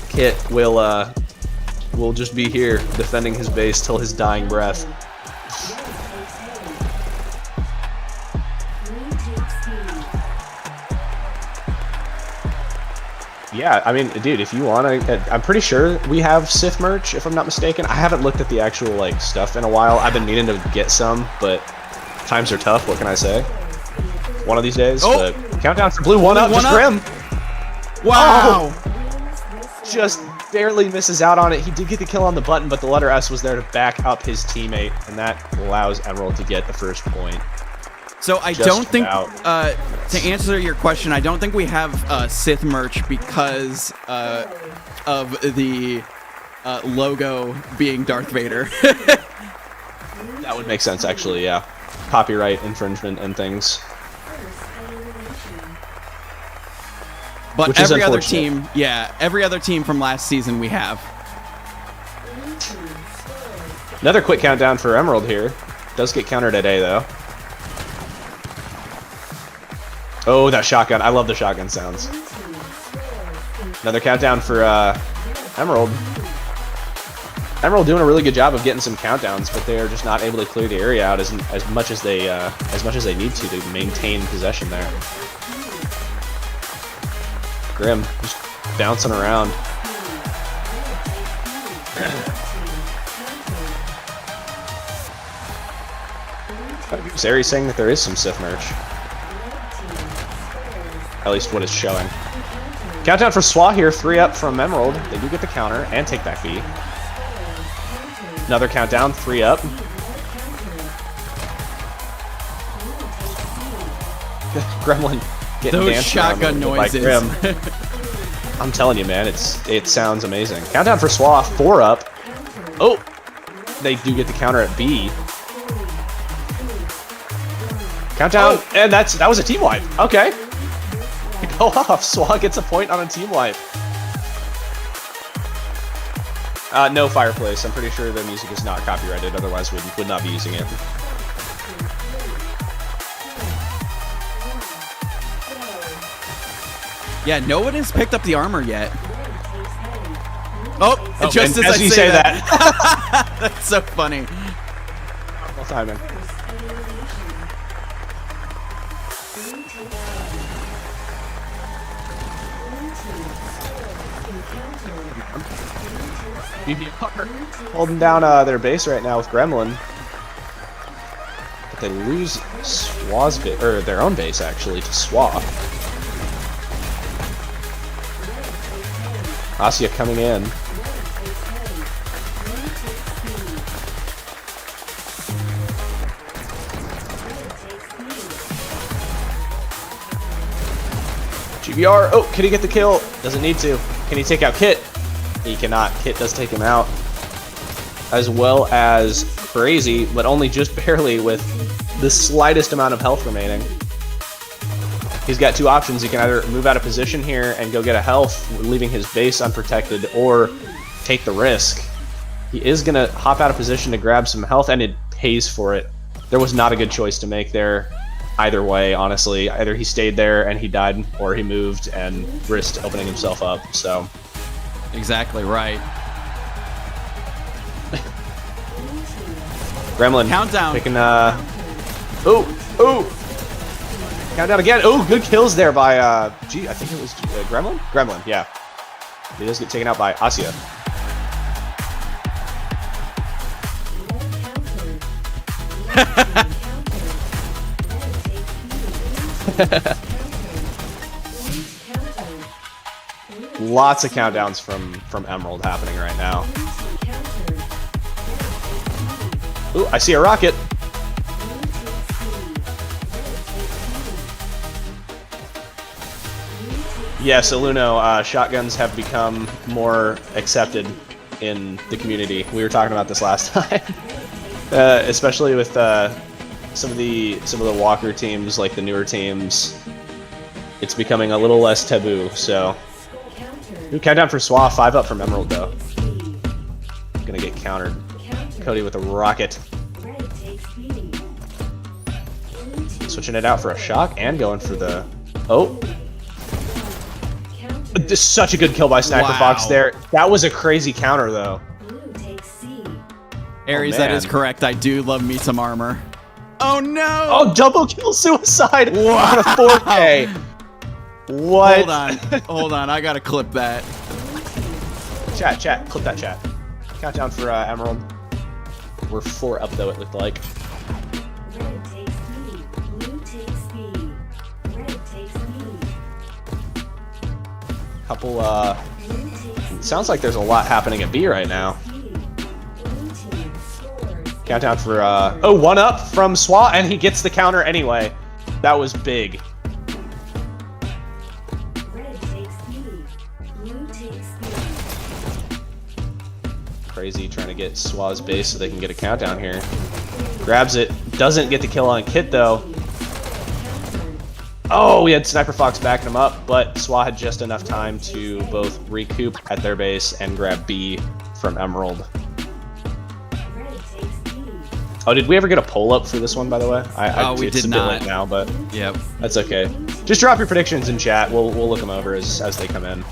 Kit will just be here defending his base till his dying breath. Blue takes B. Yeah, I mean, dude, if you want to, I'm pretty sure we have Sith merch, if I'm not mistaken. I haven't looked at the actual, like, stuff in a while. I've been meaning to get some, but times are tough, what can I say? One of these days, but countdown for Blue, one up, just Grim. Wow! Oh, just barely misses out on it. He did get the kill on the button, but the letter S was there to back up his teammate, and that allows Emerald to get the first point. So I Just don't think, about. to answer your question, I don't think we have Sith merch because of the logo being Darth Vader. That would make sense, actually, yeah. Copyright infringement and things. First elimination. But Which is every other unfortunate. team, every other team from last season we have. Blue team scores. Another quick countdown for Emerald here. Does get countered at A, though. Oh, that shotgun. I love the shotgun sounds. Blue team scores. Another countdown for Emerald. Emerald doing a really good job of getting some countdowns, but they are just not able to clear the area out as much as they need to maintain possession there. Grim just bouncing around. Zeri's saying that there is some Sith merch. At least what it's showing. Countdown for SWUA here, 3 up from Emerald. They do get the counter and take back B. Another countdown, 3 up. Gremlin getting Those danced around shotgun by noises. Grim. I'm telling you, man, it sounds amazing. Countdown for SWUA, 4 up. Oh, they do get the counter at B. Countdown, and that was a team wipe. Okay. Go off. SWUA gets a point on a team wipe. No fireplace. I'm pretty sure the music is not copyrighted, otherwise we would not be using it. Yeah, no one has picked up the armor yet. Oh, just as I you say that. That's so funny. Well timing. Holding down their base right now with Gremlin. But they lose SWUA's base, or their own base actually, to SWUA. Asya coming in. GBR, oh, can he get the kill? Doesn't need to. Can he take out Kit? He cannot. Kit does take him out. As well as Crazy, but only just barely with the slightest amount of health remaining. He's got 2 options. He can either move out of position here and go get a health, leaving his base unprotected, or take the risk. He is going to hop out of position to grab some health, and it pays for it. There was not a good choice to make there. Either way, honestly. Either he stayed there and he died, or he moved and risked opening himself up, so... Exactly right. Gremlin. Countdown. Picking, Ooh! Countdown again. Ooh, good kills there by, I think it was Gremlin? Gremlin, yeah. He does get taken out by Asya. Lots of countdowns from Emerald happening right now. Ooh, I see a rocket. Yes, Aluno, shotguns have become more accepted in the community. We were talking about this last time, especially with some of the Walker teams, like the newer teams. It's becoming a little less taboo. So, ooh, countdown for SWUA, 5 up from Emerald though. Gonna get countered. Cody with a rocket. Switching it out for a shock and going for the... Oh! This is such a good kill by Sniper Fox there. That was a crazy counter though. Aries, that is correct. I do love me some armor. Oh no! Oh, double kill suicide! Wow. On a 4K! What? Hold on. I gotta clip that. Chat, clip that chat. Countdown for Emerald. We're 4 up though, it looked like. Red takes B. Blue takes B. Red takes B. Couple, sounds like there's a lot happening at B right now. Countdown for, oh, 1 up from SWUA, and he gets the counter anyway. That was big. Red takes B. Blue takes B. Crazy trying to get SWUA's base so they can get a countdown here. Grabs it. Doesn't get the kill on Kit though. Oh, we had Sniper Fox backing him up, but SWUA had just enough time to both recoup at their base and grab B from Emerald. Oh, did we ever get a poll up for this one, by the way? We did not. Late now, but Yep. that's okay. Just drop your predictions in chat. We'll look them over as they come in.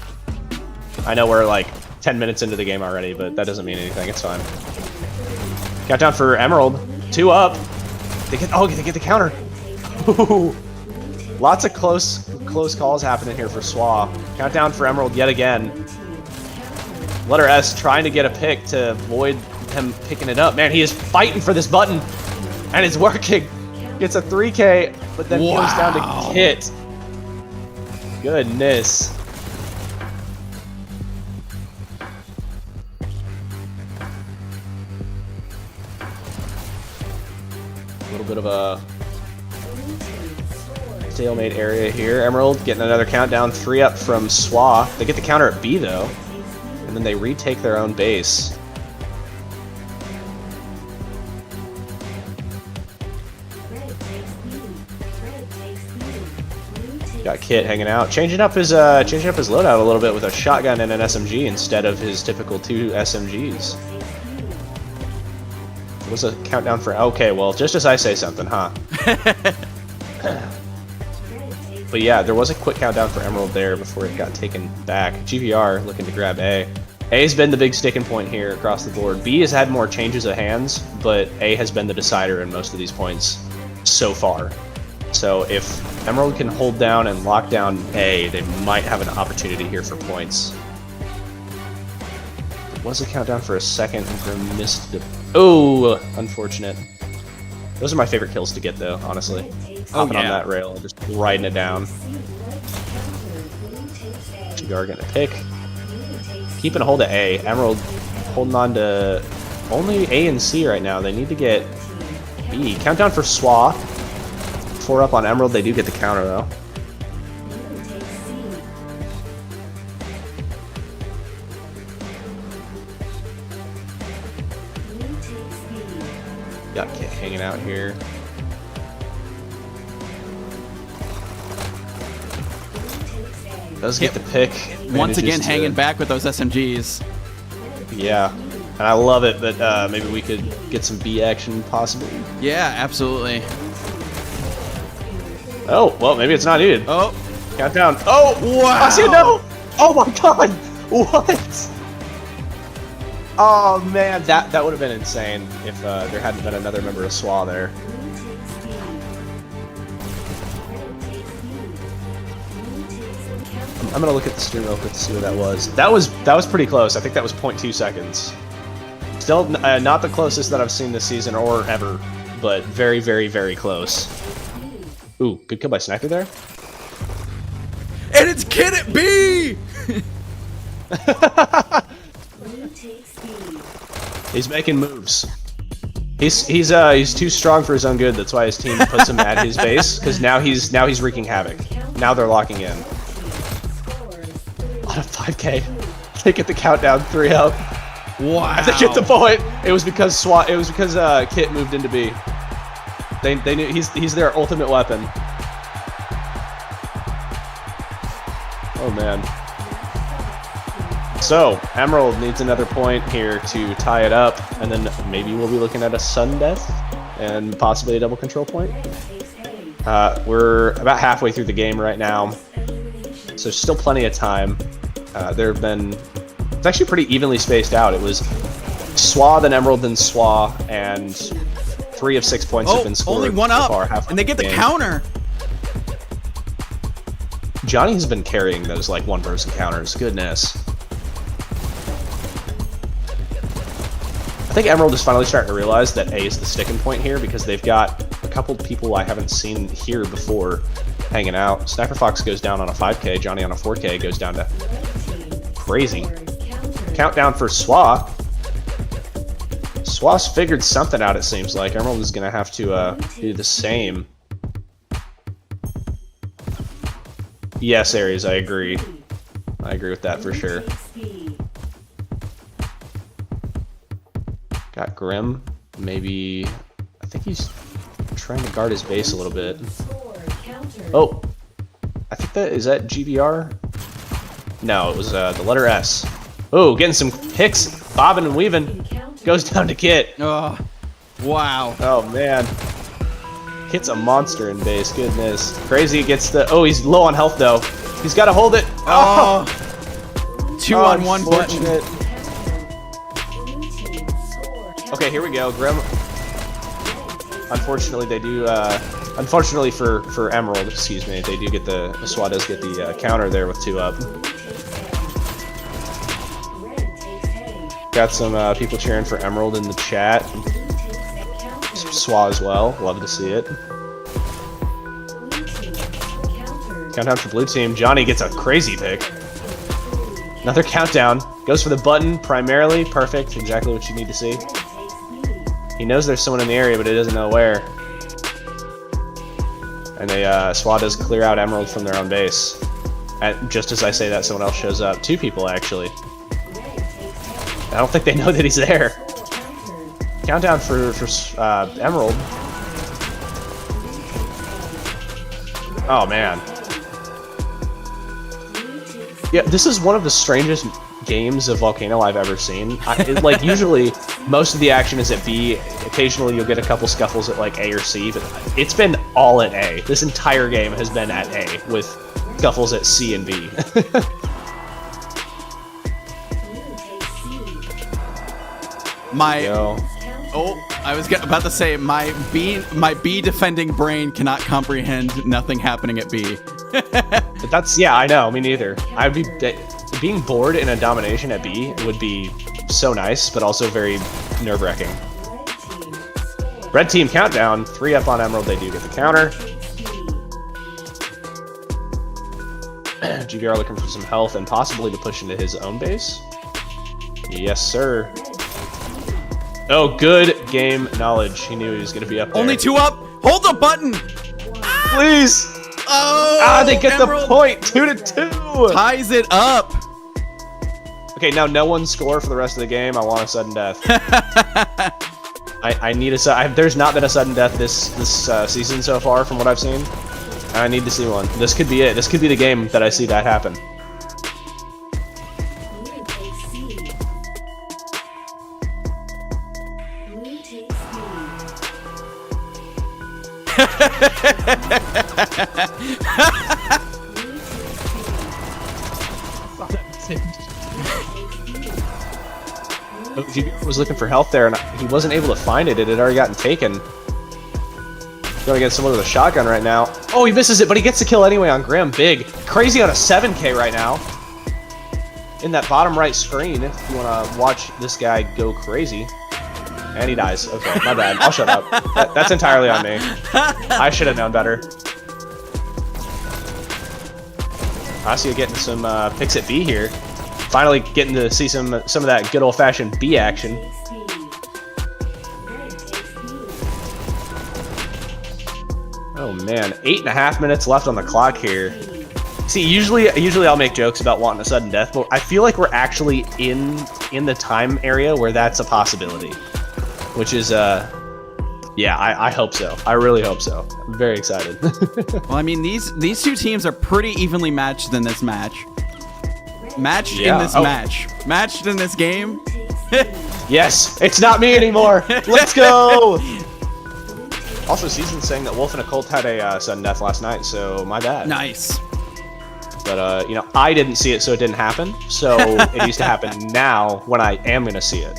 I know we're like 10 minutes into the game already, but that doesn't mean anything. It's fine. Countdown for Emerald. 2 up. They get the counter. Ooh. Lots of close calls happening here for SWUA. Countdown for Emerald yet again. Letter S trying to get a pick to avoid him picking it up. Man, he is fighting for this button, and it's working. Gets a 3K, but then goes down to Kit. Goodness. A little bit of a stalemate area here. Emerald getting another countdown. 3 up from SWUA. They get the counter at B though, and then they retake their own base. Got Kit hanging out, changing up his loadout a little bit with a shotgun and an SMG instead of his typical 2 SMGs. It was a countdown for okay. Well, just as I say something, huh? But yeah, there was a quick countdown for Emerald there before it got taken back. GVR looking to grab A. A's been the big sticking point here across the board. B has had more changes of hands, but A has been the decider in most of these points so far. So if Emerald can hold down and lock down A, they might have an opportunity here for points. There was a countdown for a second and missed the... Oh, unfortunate. Those are my favorite kills to get though, honestly. Hopping on that rail and just riding it down. Cigar getting a pick. Keeping a hold of A. Emerald holding on to only A and C right now. They need to get B. Countdown for SWUA. 4 up on Emerald. They do get the counter though. Got Kit hanging out here. Does get the pick. Once again, hanging back with those SMGs. Yeah, and I love it, but maybe we could get some B action possibly. Yeah, absolutely. Oh, well, maybe it's not needed. Oh. Countdown. Oh, wow. I see it, no. Oh my god. What? Oh man, that would have been insane if there hadn't been another member of SWUA there. I'm gonna look at the stream real quick to see what that was. That was pretty close. I think that was 0.2 seconds. Still not the closest that I've seen this season or ever, but very, very, very close. Ooh, good kill by Sniper there. And it's Kit at B! He's making moves. He's too strong for his own good. That's why his team puts him at his base, because now he's wreaking havoc. Now they're locking in. On a 5K, they get the countdown 3 up. Wow! They get the point. It was because Kit moved into B. They knew he's their ultimate weapon. Oh man. So Emerald needs another point here to tie it up, and then maybe we'll be looking at a sudden death and possibly a double control point. We're about halfway through the game right now, so there's still plenty of time. It's actually pretty evenly spaced out. It was SWUA, then Emerald, then SWUA, and 3 of 6 points have been scored. Only 1 up, so far, and they get the counter. Johnny has been carrying those like one-person counters. Goodness. I think Emerald is finally starting to realize that A is the sticking point here because they've got a couple people I haven't seen here before hanging out. Sniper Fox goes down on a 5K. Johnny on a 4K goes down to crazy. Countdown for SWUA. SWUA's figured something out, it seems like. Emerald is going to have to do the same. Yes, Aries, I agree. I agree with that for sure. Got Grim. Maybe... I think he's trying to guard his base a little bit. Oh! I think that... Is that GVR? No, it was the letter S. Oh, getting some hits. Bobbing and weaving. Goes down to Kit. Oh, wow. Oh, man. Kit's a monster in base. Goodness. Crazy gets the... Oh, he's low on health, though. He's got to hold it. Oh! 2 on 1 button. Okay, here we go. Grim. Unfortunately, they do. Unfortunately for Emerald, excuse me, they do get the SWUA does get the counter there with 2 up. Got some people cheering for Emerald in the chat. Some SWUA as well. Love to see it. Countdown for blue team. Johnny gets a crazy pick. Another countdown. Goes for the button primarily. Perfect. Exactly what you need to see. He knows there's someone in the area, but he doesn't know where. And they SWUA does clear out Emerald from their own base. And just as I say that, someone else shows up. 2 people actually. I don't think they know that he's there. Countdown for Emerald. Oh man. Yeah, this is one of the strangest games of Volcano I've ever seen. Like usually, most of the action is at B. Occasionally, you'll get a couple scuffles at like A or C, but it's been all at A. This entire game has been at A with scuffles at C and B. I was about to say my B defending brain cannot comprehend nothing happening at B. But that's, yeah, I know, me neither. I'd be being bored in a domination at B would be so nice, but also very nerve-wracking. Red team countdown, 3 up on Emerald, they do get the counter. GVR looking for some health and possibly to push into his own base. Yes, sir. Oh, good game knowledge. He knew he was going to be up there. Only 2 up. Hold the button. Please. Oh, they get Emerald the point. 2-2. Ties it up. Okay, now no one score for the rest of the game. I want a sudden death. I need a. There's not been a sudden death this season so far, from what I've seen. I need to see one. This could be it. This could be the game that I see that happen. GVR was looking for health there, and he wasn't able to find it. It had already gotten taken. Going against someone with a shotgun right now. Oh, he misses it, but he gets the kill anyway on Grim. Big. Crazy on a 7K right now. In that bottom right screen, if you want to watch this guy go crazy. And he dies. Okay, my bad. I'll shut up. That's entirely on me. I should have known better. I see you getting some picks at B here. Finally getting to see some of that good old-fashioned B action. Oh man, 8.5 minutes left on the clock here. See, usually I'll make jokes about wanting a sudden death, but I feel like we're actually in the time area where that's a possibility. Which is, yeah, I hope so. I really hope so. I'm very excited. Well, I mean, these 2 teams are pretty evenly matched in this match. Matched in this game. Yes, it's not me anymore. Let's go. Also, Season's saying that Wolf and a Colt had a sudden death last night, so my bad. Nice. But, you know, I didn't see it, so it didn't happen. So it needs to happen now when I am going to see it.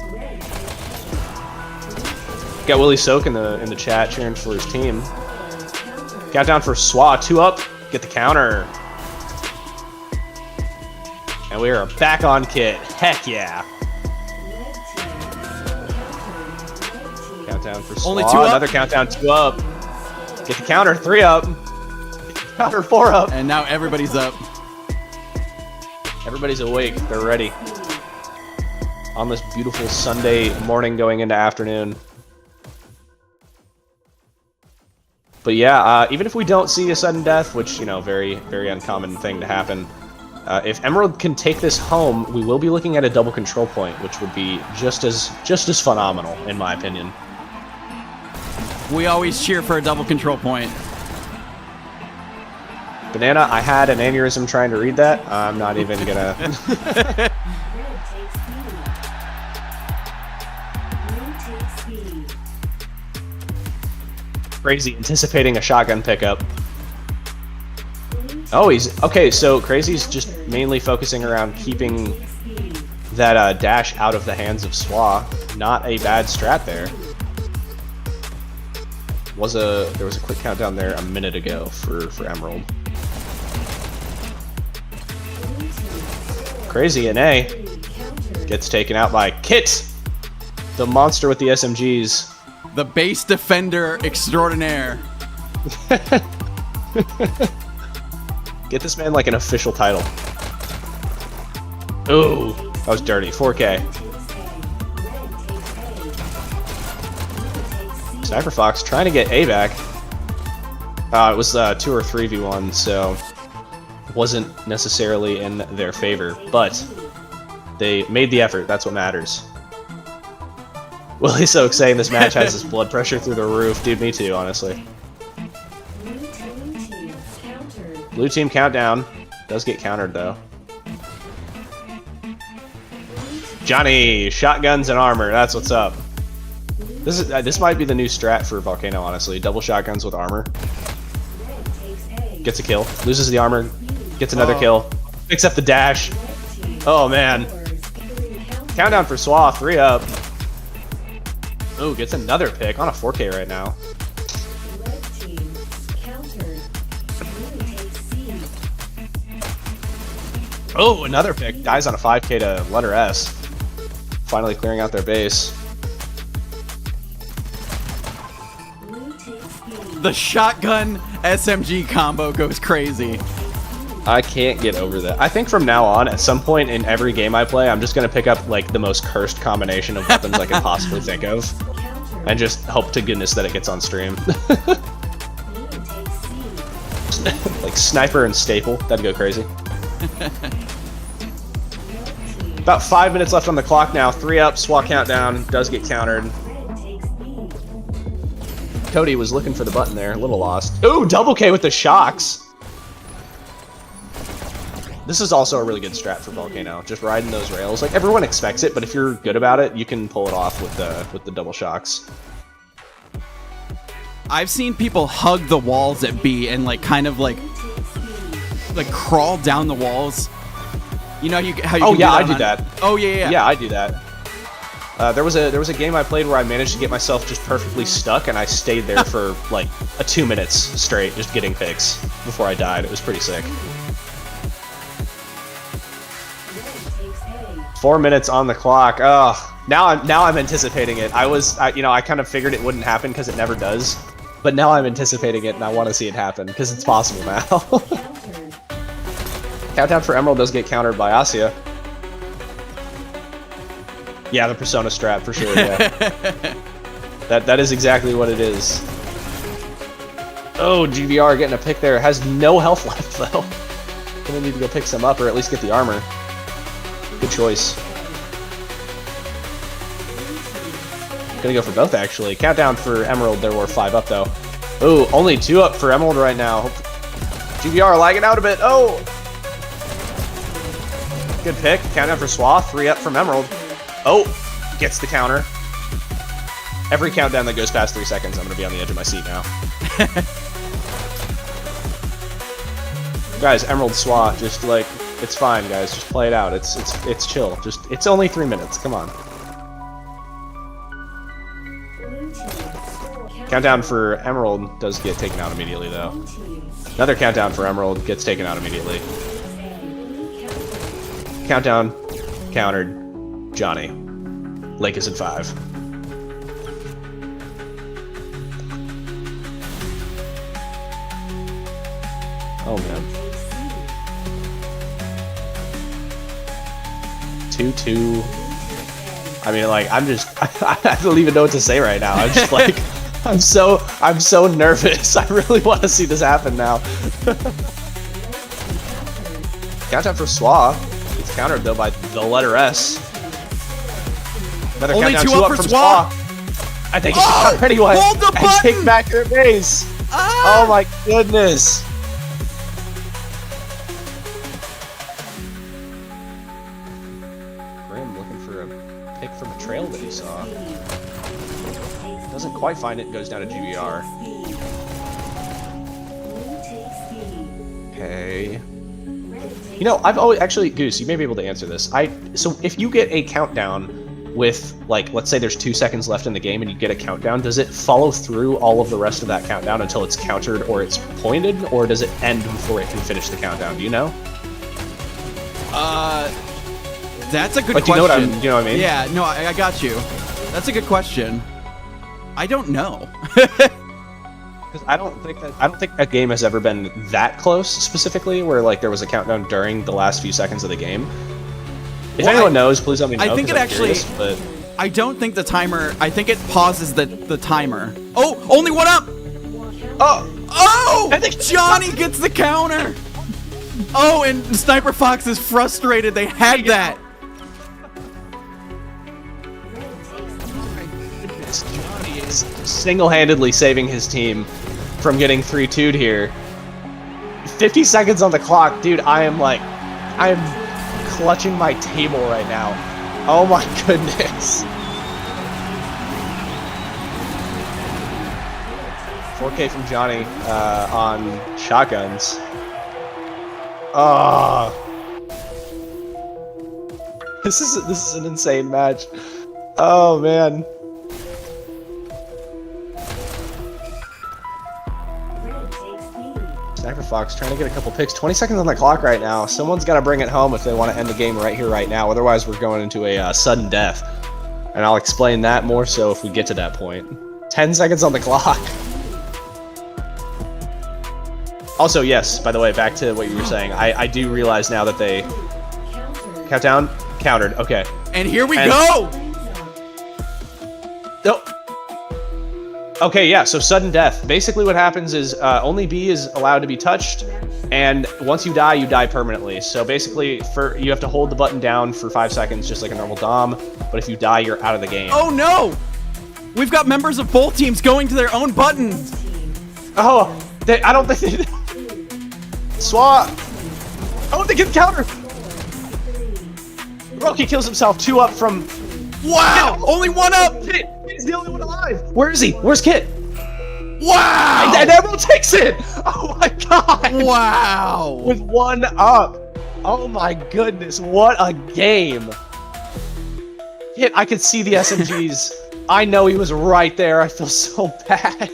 Got Willie Soak in the chat cheering for his team. Countdown for SWUA, 2 up, get the counter. And we are back on kit. Heck yeah. Countdown for SWUA. Only 2 up. Another countdown, 2 up. Get the counter, 3 up. Counter, 4 up. And now everybody's up. Everybody's awake. They're ready. On this beautiful Sunday morning going into afternoon. But yeah, even if we don't see a sudden death, which, you know, very, very uncommon thing to happen, if Emerald can take this home, we will be looking at a double control point, which would be just as phenomenal, in my opinion. We always cheer for a double control point. Banana, I had an aneurysm trying to read that. I'm not even gonna... Crazy anticipating a shotgun pickup. Oh, he's... Okay, so Crazy's just mainly focusing around keeping that dash out of the hands of SWUA. not a bad strat there. There was a quick countdown there a minute ago for Emerald. Crazy NA gets taken out by Kit, the monster with the SMGs. The base defender extraordinaire. Get this man like an official title. Ooh, that was dirty. 4K. Sniper Fox trying to get A back. It was 2 or 3v1, so it wasn't necessarily in their favor, but they made the effort. That's what matters. Willie's so saying this match has his blood pressure through the roof. Dude, me too, honestly. Blue team countdown. Does get countered, though. Johnny, shotguns and armor. That's what's up. This might be the new strat for Volcano, honestly. Double shotguns with armor. Gets a kill. Loses the armor. Gets another kill. Picks up the dash. Oh, man. Countdown for SWUA. 3 up. Oh, gets another pick on a 4K right now. Oh, another pick. Dies on a 5K to letter S. Finally clearing out their base. The shotgun SMG combo goes crazy. I can't get over that. I think from now on, at some point in every game I play, I'm just going to pick up like the most cursed combination of weapons I can possibly think of. And just hope to goodness that it gets on stream. Like sniper and staple. That'd go crazy. About 5 minutes left on the clock now. 3 up, SWUA countdown. Does get countered. Cody was looking for the button there. A little lost. Ooh, double K with the shocks. This is also a really good strat for Volcano. Just riding those rails. Like, everyone expects it, but if you're good about it, you can pull it off with the double shocks. I've seen people hug the walls at B and like kind of like crawl down the walls. You know how you Oh can yeah, I do do that. Oh yeah. Yeah, I do that. There was a game I played where I managed to get myself just perfectly stuck, and I stayed there for like 2 minutes straight, just getting picks before I died. It was pretty sick. 4 minutes on the clock. Oh, now I'm anticipating it. I kind of figured it wouldn't happen because it never does, but now I'm anticipating it and I want to see it happen because it's possible now. Countdown for Emerald does get countered by Asya. Yeah, the Persona strat for sure. Yeah, that is exactly what it is. Oh, GVR getting a pick there. Has no health left though. Gonna need to go pick some up or at least get the armor. Good choice. Gonna go for both actually. Countdown for Emerald. There were 5 up though. Oh, only 2 up for Emerald right now. GVR lagging out a bit. Oh. Good pick. Countdown for SWUA. 3 up from Emerald. Oh, gets the counter. Every countdown that goes past 3 seconds, I'm going to be on the edge of my seat now. Guys, Emerald SWUA, just like, it's fine, guys. Just play it out. It's chill. It's only 3 minutes. Come on. Countdown for Emerald does get taken out immediately, though. Another countdown for Emerald gets taken out immediately. Countdown, countered, Johnny. Lake is at 5. Oh man. 2-2. I mean, like, I don't even know what to say right now. I'm just like, I'm so nervous. I really want to see this happen now. Countdown for SWUA. It's countered though by the letter S. Another Only countdown, 2 up for SWUA. I think it's countered anyway. Hold the And button! take back their base. Ah! Oh my goodness. Grim looking for a pick from a trail that he saw. Doesn't quite find it, goes down to GVR. Okay. You know, I've always actually, Goose, you may be able to answer this. So if you get a countdown with, like, let's say there's 2 seconds left in the game and you get a countdown, does it follow through all of the rest of that countdown until it's countered or it's pointed, or does it end before it can finish the countdown? Do you know? That's a good like, question. You know what I mean? Yeah, no, I got you. That's a good question. I don't know. Because I don't think a game has ever been that close specifically, where like there was a countdown during the last few seconds of the game. If anyone knows, please let me know. I think it actually. But I don't think the timer. I think it pauses the timer. Oh, only one up. Oh! I think Johnny gets the counter. Oh, and Sniper Fox is frustrated. They had that. Johnny is single-handedly saving his team from getting 3-2'd here. 50 seconds on the clock, dude. I am clutching my table right now. Oh my goodness. 4K from Johnny on shotguns. This is an insane match. Oh man. Sniper Fox trying to get a couple picks. 20 seconds on the clock right now. Someone's got to bring it home if they want to end the game right here, right now. Otherwise, we're going into a sudden death. And I'll explain that more so if we get to that point. 10 seconds on the clock. Also, yes, by the way, back to what you were saying. I do realize now that they... Countdown? Countered. Okay. And here we go! Oh. Okay, yeah, so sudden death. Basically what happens is only B is allowed to be touched, and once you die permanently. So basically, you have to hold the button down for 5 seconds, just like a normal Dom, but if you die, you're out of the game. Oh no! We've got members of both teams going to their own buttons! Oh, I don't think they... SWUA! Oh, they get counter! Rocky kills himself, 2 up from... Wow! Only 1 up! He's the only one alive! Where is he? Where's Kit? Wow! And Emerald takes it! Oh my god! Wow! With 1 up! Oh my goodness, what a game! Kit, I could see the SMGs. I know he was right there, I feel so bad.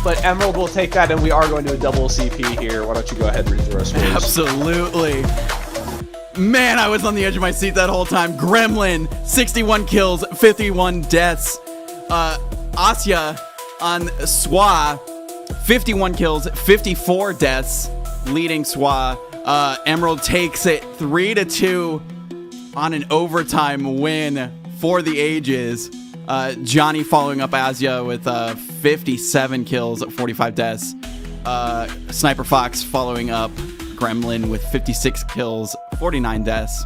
But Emerald will take that, and we are going to a double CP here. Why don't you go ahead and read through our scores? Absolutely. Man, I was on the edge of my seat that whole time. Gremlin, 61 kills, 51 deaths. Asya on SWUA, 51 kills, 54 deaths, leading SWUA. Emerald takes it 3-2 on an overtime win for the ages. Johnny following up Asya with 57 kills, 45 deaths. Sniper Fox following up Gremlin with 56 kills, 49 deaths.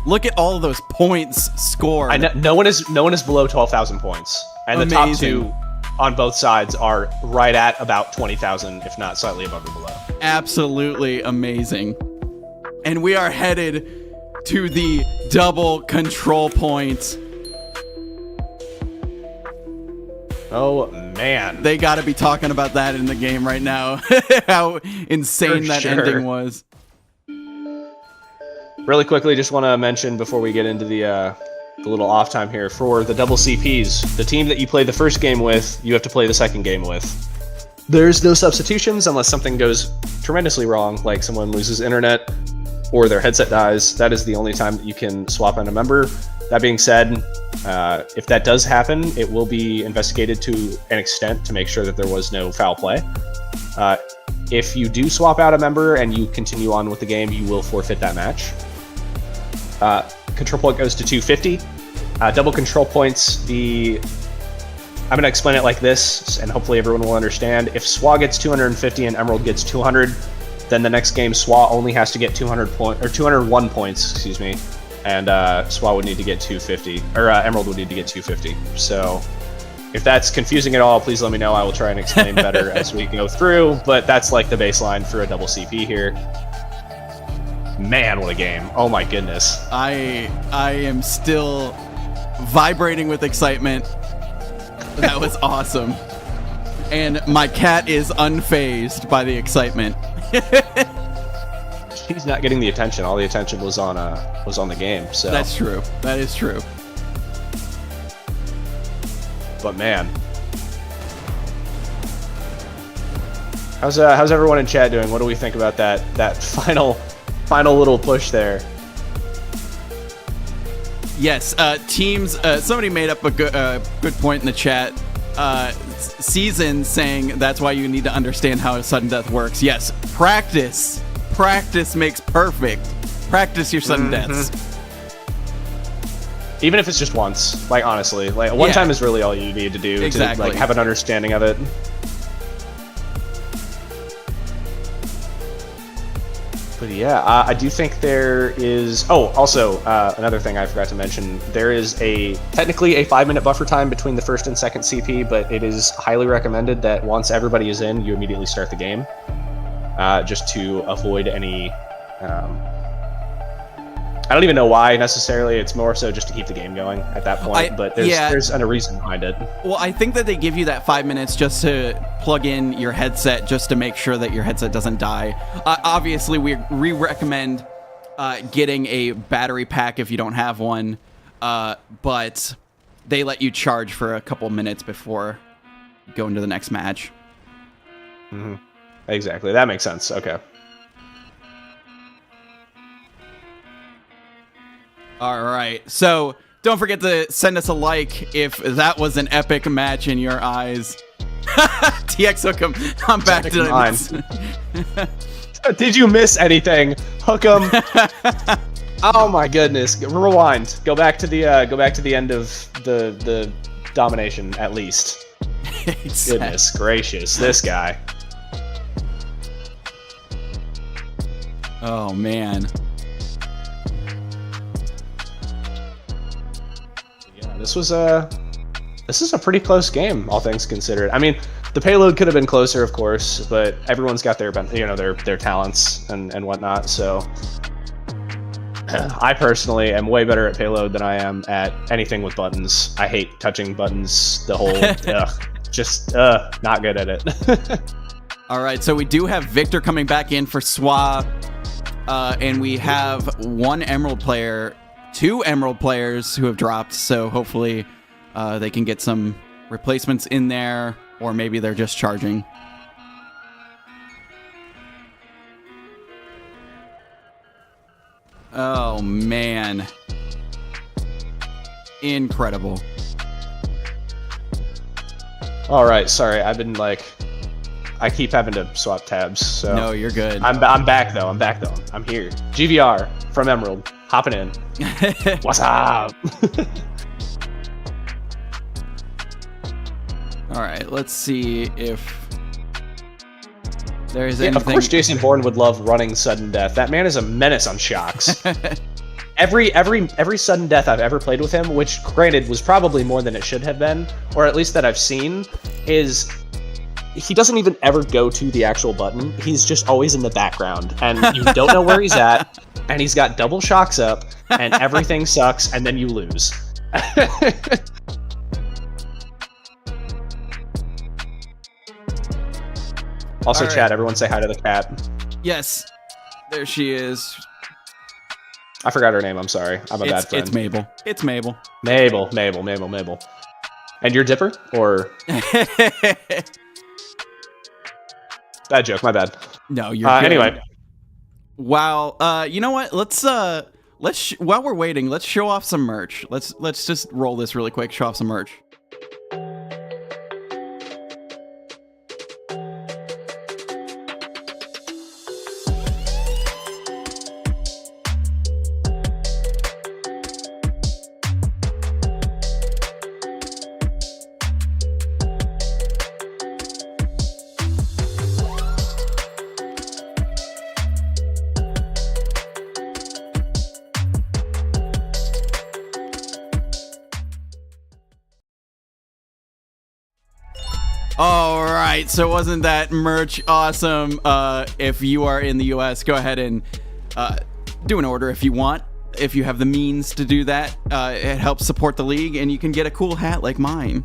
Look at all of those points scored. No one is below 12,000 points, and the top 2 on both sides are right at about 20,000, if not slightly above or below. Absolutely amazing. And we are headed to the double control point. Oh man, they got to be talking about that in the game right now. How insane that ending was. Really quickly, just want to mention before we get into the little off time here, for the double CPs, the team that you play the first game with, you have to play the second game with. There's no substitutions unless something goes tremendously wrong, like someone loses internet or their headset dies. That is the only time that you can swap in a member. That being said, if that does happen, it will be investigated to an extent to make sure that there was no foul play. If you do swap out a member and you continue on with the game, you will forfeit that match. Control point goes to 250. Double control points, I'm going to explain it like this, and hopefully everyone will understand. If SWUA gets 250 and Emerald gets 200, then the next game SWUA only has to get 201 points, excuse me. And SWUA would need to get 250, or Emerald would need to get 250. So if that's confusing at all, please let me know. I will try and explain better as we go through, but that's like the baseline for a double CP here. Man, what a game. Oh my goodness. I am still vibrating with excitement. That was awesome. And my cat is unfazed by the excitement. He's not getting the attention. All the attention was on the game. So that's true. That is true. but man. How's everyone in chat doing? What do we think about that final little push there? Yes, teams. Somebody made up a good point in the chat. Season saying that's why you need to understand how sudden death works. Yes, practice makes perfect. Practice your sudden deaths. Even if it's just once, like honestly, like one time is really all you need to do to like have an understanding of it. But yeah, I do think there is. Oh, also another thing I forgot to mention: there is technically a 5-minute buffer time between the first and second CP, but it is highly recommended that once everybody is in, you immediately start the game, just to avoid any. I don't even know why necessarily. It's more so just to keep the game going at that point. But there's a reason behind it. Well, I think that they give you that 5 minutes just to plug in your headset, just to make sure that your headset doesn't die. Obviously, we recommend getting a battery pack if you don't have one, but they let you charge for a couple minutes before going to the next match. Mm-hmm. Exactly. That makes sense. Okay. All right, so don't forget to send us a like if that was an epic match in your eyes. TX Hookem, I'm back to the Did you miss anything, Hookem? Oh my goodness! Rewind. Go back to the end of the domination at least. Exactly. Goodness gracious, this guy. Oh man. This is a pretty close game, all things considered. I mean, the payload could have been closer, of course, but everyone's got their talents and whatnot. So, I personally am way better at payload than I am at anything with buttons. I hate touching buttons. The whole not good at it. All right, so we do have Victor coming back in for SWUA, and we have one Emerald player. 2 Emerald players who have dropped, so hopefully they can get some replacements in there, or maybe they're just charging. Oh, man. Incredible. All right, sorry, I've been like... I keep having to swap tabs, so... No, you're good. I'm back, though. I'm here. GVR from Emerald. Hopping in. What's up? All right, let's see if there's anything. Of course, Jason Bourne would love running sudden death. That man is a menace on shocks. every sudden death I've ever played with him, which granted was probably more than it should have been, or at least that I've seen, is he doesn't even ever go to the actual button. He's just always in the background, and you don't know where he's at. And he's got double shocks up, and everything sucks, and then you lose. Also, chat, everyone say hi to the cat. Yes, there she is. I forgot her name, I'm sorry. I'm a bad friend. It's Mabel. It's Mabel. Mabel. And you're Dipper? Or... Bad joke, my bad. No, you're good. Anyway. Wow. You know what? Let's while we're waiting, let's show off some merch. Let's just roll this really quick. Show off some merch. All right, so wasn't that merch awesome? If you are in the US, go ahead and do an order if you want. If you have the means to do that, it helps support the league, and you can get a cool hat like mine.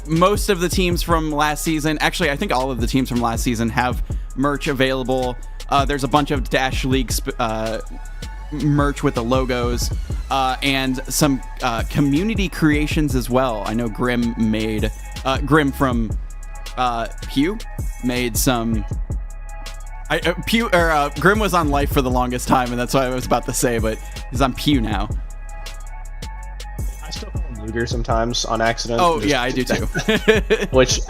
Most of the teams from last season, actually, I think all of the teams from last season have merch available. There's a bunch of Dash League merch with the logos. and some community creations as well. I know Grim made Grim from Pew made some. Grim was on Life for the longest time, and that's what I was about to say, but he's on Pew now. I still call him Luger sometimes on accident. Oh, yeah, I do too. Which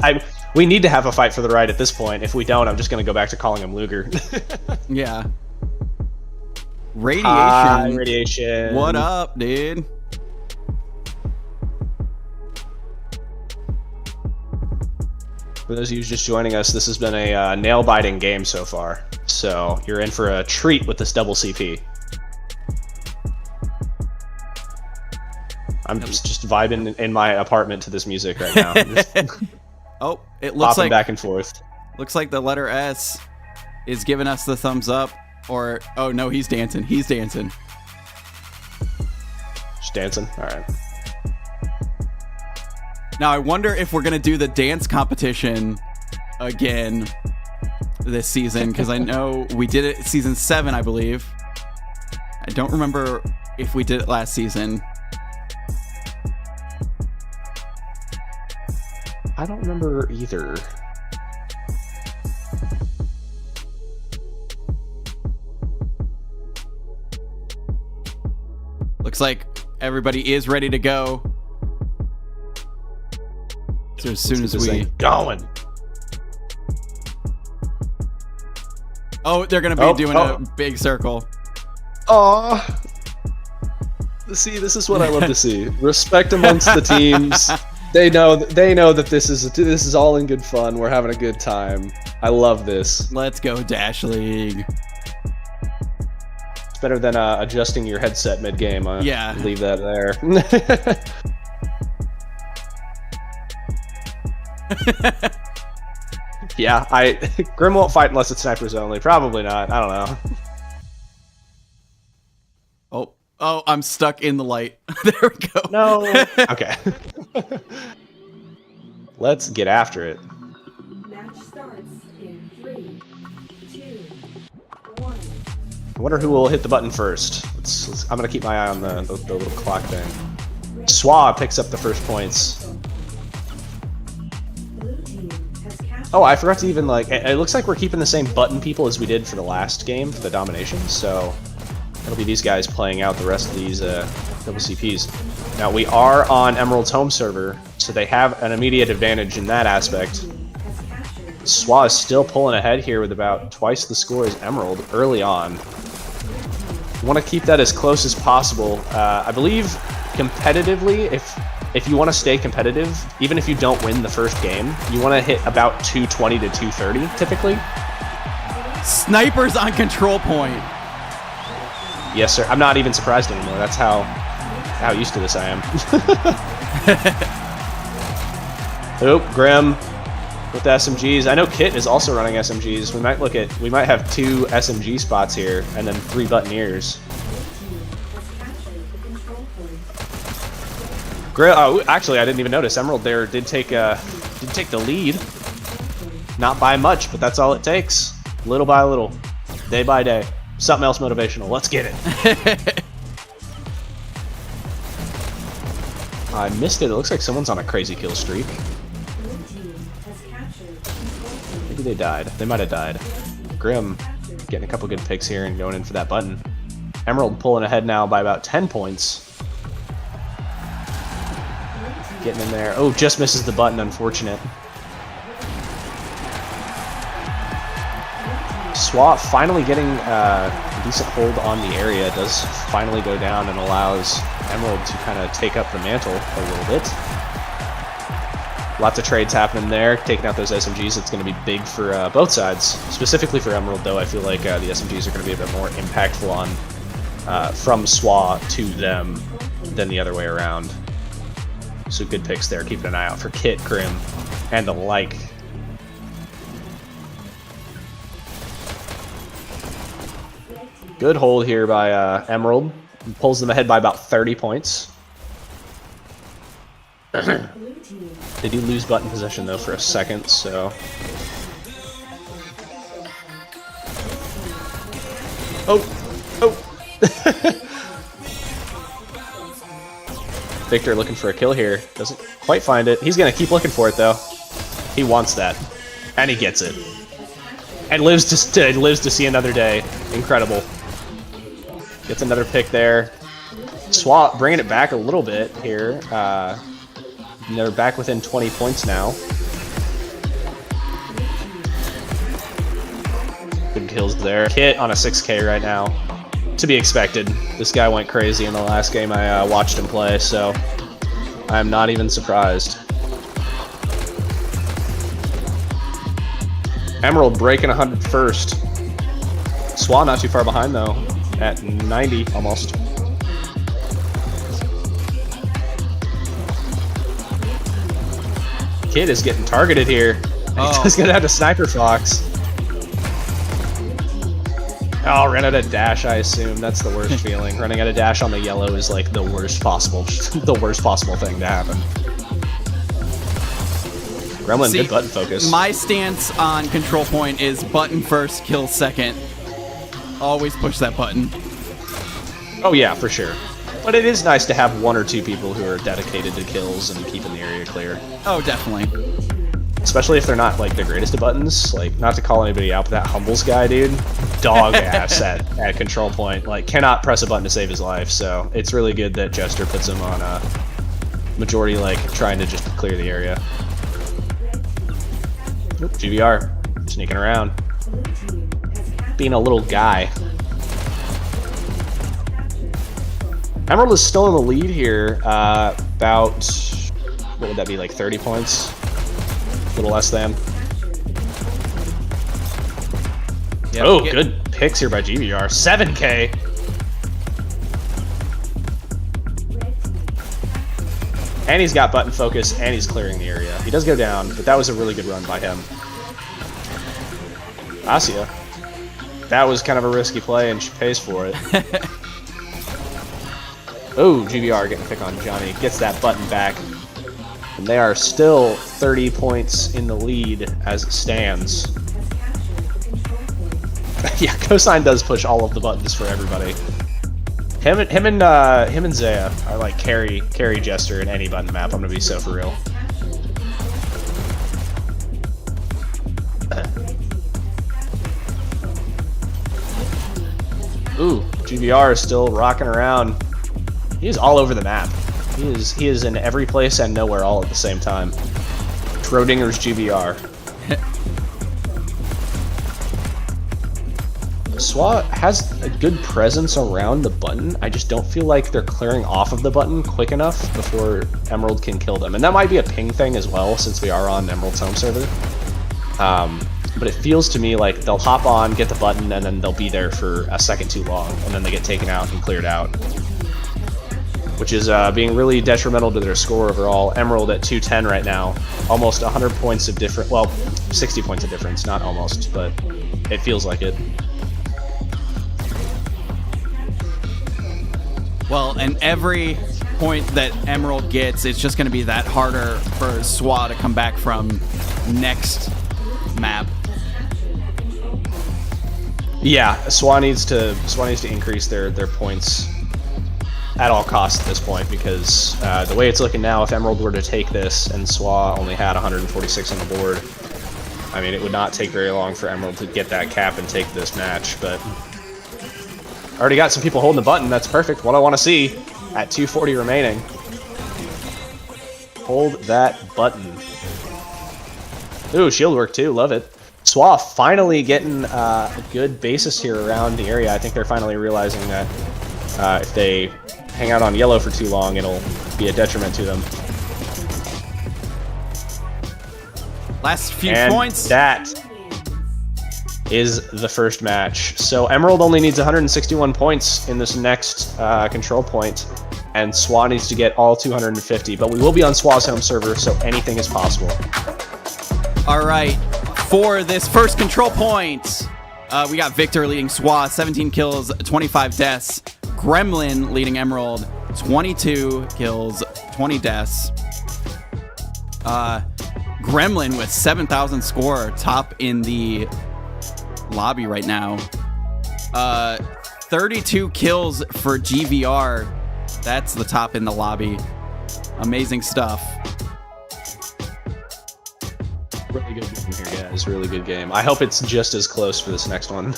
we need to have a fight for the right at this point. If we don't, I'm just going to go back to calling him Luger. Yeah. Radiation. Hi, Radiation. What up, dude? For those of you just joining us, this has been a nail-biting game so far. So you're in for a treat with this double CP. I'm just vibing in my apartment to this music right now. Oh, it looks like back and forth. Looks like the letter S is giving us the thumbs up. Or oh no, he's dancing. He's dancing. Just dancing. All right. Now I wonder if we're gonna do the dance competition again this season, because I know we did it season 7, I believe. I don't remember if we did it last season. I don't remember either. Looks like everybody is ready to go. So as soon as we going. Oh, they're gonna be doing a big circle. Aw. See, this is what I love to see. Respect amongst the teams. They know that this is all in good fun. We're having a good time. I love this. Let's go, Dash League. It's better than adjusting your headset mid-game. Yeah. Leave that there. Yeah, Grim won't fight unless it's snipers only. Probably not. I don't know. Oh, I'm stuck in the light. There we go. No. Okay. Let's get after it. Match starts in 3, 2, 1. I wonder who will hit the button first. I'm gonna keep my eye on the little clock thing. SWUA picks up the first points. Blue team has captured. Oh, I forgot to even it looks like we're keeping the same button people as we did for the last game for the domination. So it'll be these guys playing out the rest of these double CPs. Now we are on Emerald's home server, so they have an immediate advantage in that aspect. SWUA is still pulling ahead here with about twice the score as Emerald early on. You want to keep that as close as possible. I believe competitively, if you want to stay competitive, even if you don't win the first game, you want to hit about 220 to 230 typically. Snipers on control point. Yes, sir. I'm not even surprised anymore. That's how used to this I am. Oh, Grim with the SMGs. I know Kit is also running SMGs. We might have 2 SMG spots here and then 3 Buttoneers. Grim. Oh, actually, I didn't even notice. Emerald there did take the lead. Not by much, but that's all it takes. Little by little, day by day. Something else motivational. Let's get it. I missed it. It looks like someone's on a crazy kill streak. Maybe they died. They might have died. Grim getting a couple good picks here and going in for that button. Emerald pulling ahead now by about 10 points. Getting in there. Oh, just misses the button. Unfortunate. SWUA finally getting a decent hold on the area. Does finally go down and allows Emerald to kind of take up the mantle a little bit. Lots of trades happening there, taking out those SMGs. It's going to be big for both sides. Specifically for Emerald, though, I feel like the SMGs are going to be a bit more impactful on from SWUA to them than the other way around. So good picks there. Keeping an eye out for Kit, Grim, and the like. Good hold here by Emerald. Pulls them ahead by about 30 points. They do lose button possession though for a second, so. Oh! Victor looking for a kill here. Doesn't quite find it. He's going to keep looking for it, though. He wants that. And he gets it. And lives to see another day. Incredible. Gets another pick there. SWUA bringing it back a little bit here. They're back within 20 points now. Good kills there. Kit on a 6K right now. To be expected. This guy went crazy in the last game I watched him play, so I'm not even surprised. Emerald breaking 100 first. SWUA not too far behind though, at 90 almost. Kid is getting targeted here. Oh. He's gonna have a sniper fox. Oh, ran out of dash, I assume. That's the worst feeling. Running out of dash on the yellow is like the worst possible thing to happen. Gremlin, See, good button focus. My stance on control point is button first, kill second. Always push that button. Oh yeah, for sure. But it is nice to have one or two people who are dedicated to kills and keeping the area clear. Oh, definitely. Especially if they're not like the greatest of buttons. Like, not to call anybody out, but that Humbles guy, dude, dog ass at control point. Like, cannot press a button to save his life. So it's really good that Jester puts him on a majority, like trying to just clear the area. Oop, GVR sneaking around, being a little guy. Emerald is still in the lead here. About, what would that be, like 30 points? A little less than. Yep, Oh, good picks here by GVR. 7K. And he's got button focus, and he's clearing the area. He does go down, but that was a really good run by him. Asia. That was kind of a risky play, and she pays for it. Oh, GVR getting a pick on Johnny. Gets that button back. And they are still 30 points in the lead as it stands. Yeah, Cosine does push all of the buttons for everybody. Him and Zaya are like carry Jester in any button map. I'm gonna be so for real. Ooh, GVR is still rocking around. He is all over the map. He is in every place and nowhere all at the same time. Schrodinger's GVR. SWUA has a good presence around the button. I just don't feel like they're clearing off of the button quick enough before Emerald can kill them. And that might be a ping thing as well, since we are on Emerald's home server. But it feels to me like they'll hop on, get the button, and then they'll be there for a second too long, and then they get taken out and cleared out. Which is being really detrimental to their score overall. Emerald at 210 right now. Almost 100 points of difference. Well, 60 points of difference, not almost, but it feels like it. Well, and every point that Emerald gets, it's just going to be that harder for SWUA to come back from next map. Yeah, SWUA needs to increase their points at all costs at this point, because the way it's looking now, if Emerald were to take this and SWUA only had 146 on the board, I mean, it would not take very long for Emerald to get that cap and take this match, but already got some people holding the button. That's perfect. What I want to see at 240 remaining. Hold that button. Ooh, shield work too. Love it. SWUA finally getting a good basis here around the area. I think they're finally realizing that if they hang out on yellow for too long, it'll be a detriment to them. Last few And points. That is the first match. So Emerald only needs 161 points in this next control point, and SWUA needs to get all 250. But we will be on SWUA's home server, so anything is possible. All right, for this first control point, we got Victor leading SWUA, 17 kills, 25 deaths. Gremlin leading Emerald, 22 kills, 20 deaths. Gremlin with 7,000 score, top in the lobby right now. 32 kills for GVR. That's the top in the lobby. Amazing stuff. Really good game here, guys. Really good game. I hope it's just as close for this next one.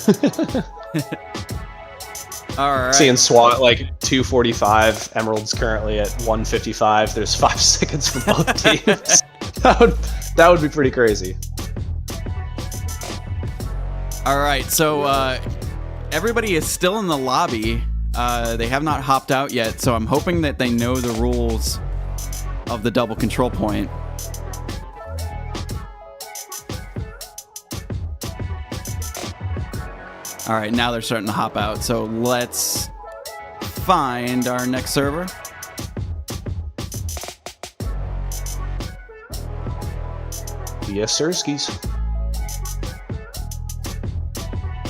All right. Seeing SWUA at like 245, Emerald's currently at 155. There's 5 seconds for both teams. That would be pretty crazy. All right, so everybody is still in the lobby. They have not hopped out yet, so I'm hoping that they know the rules of the double control point. All right, now they're starting to hop out, so let's find our next server. Yes, sir, skis.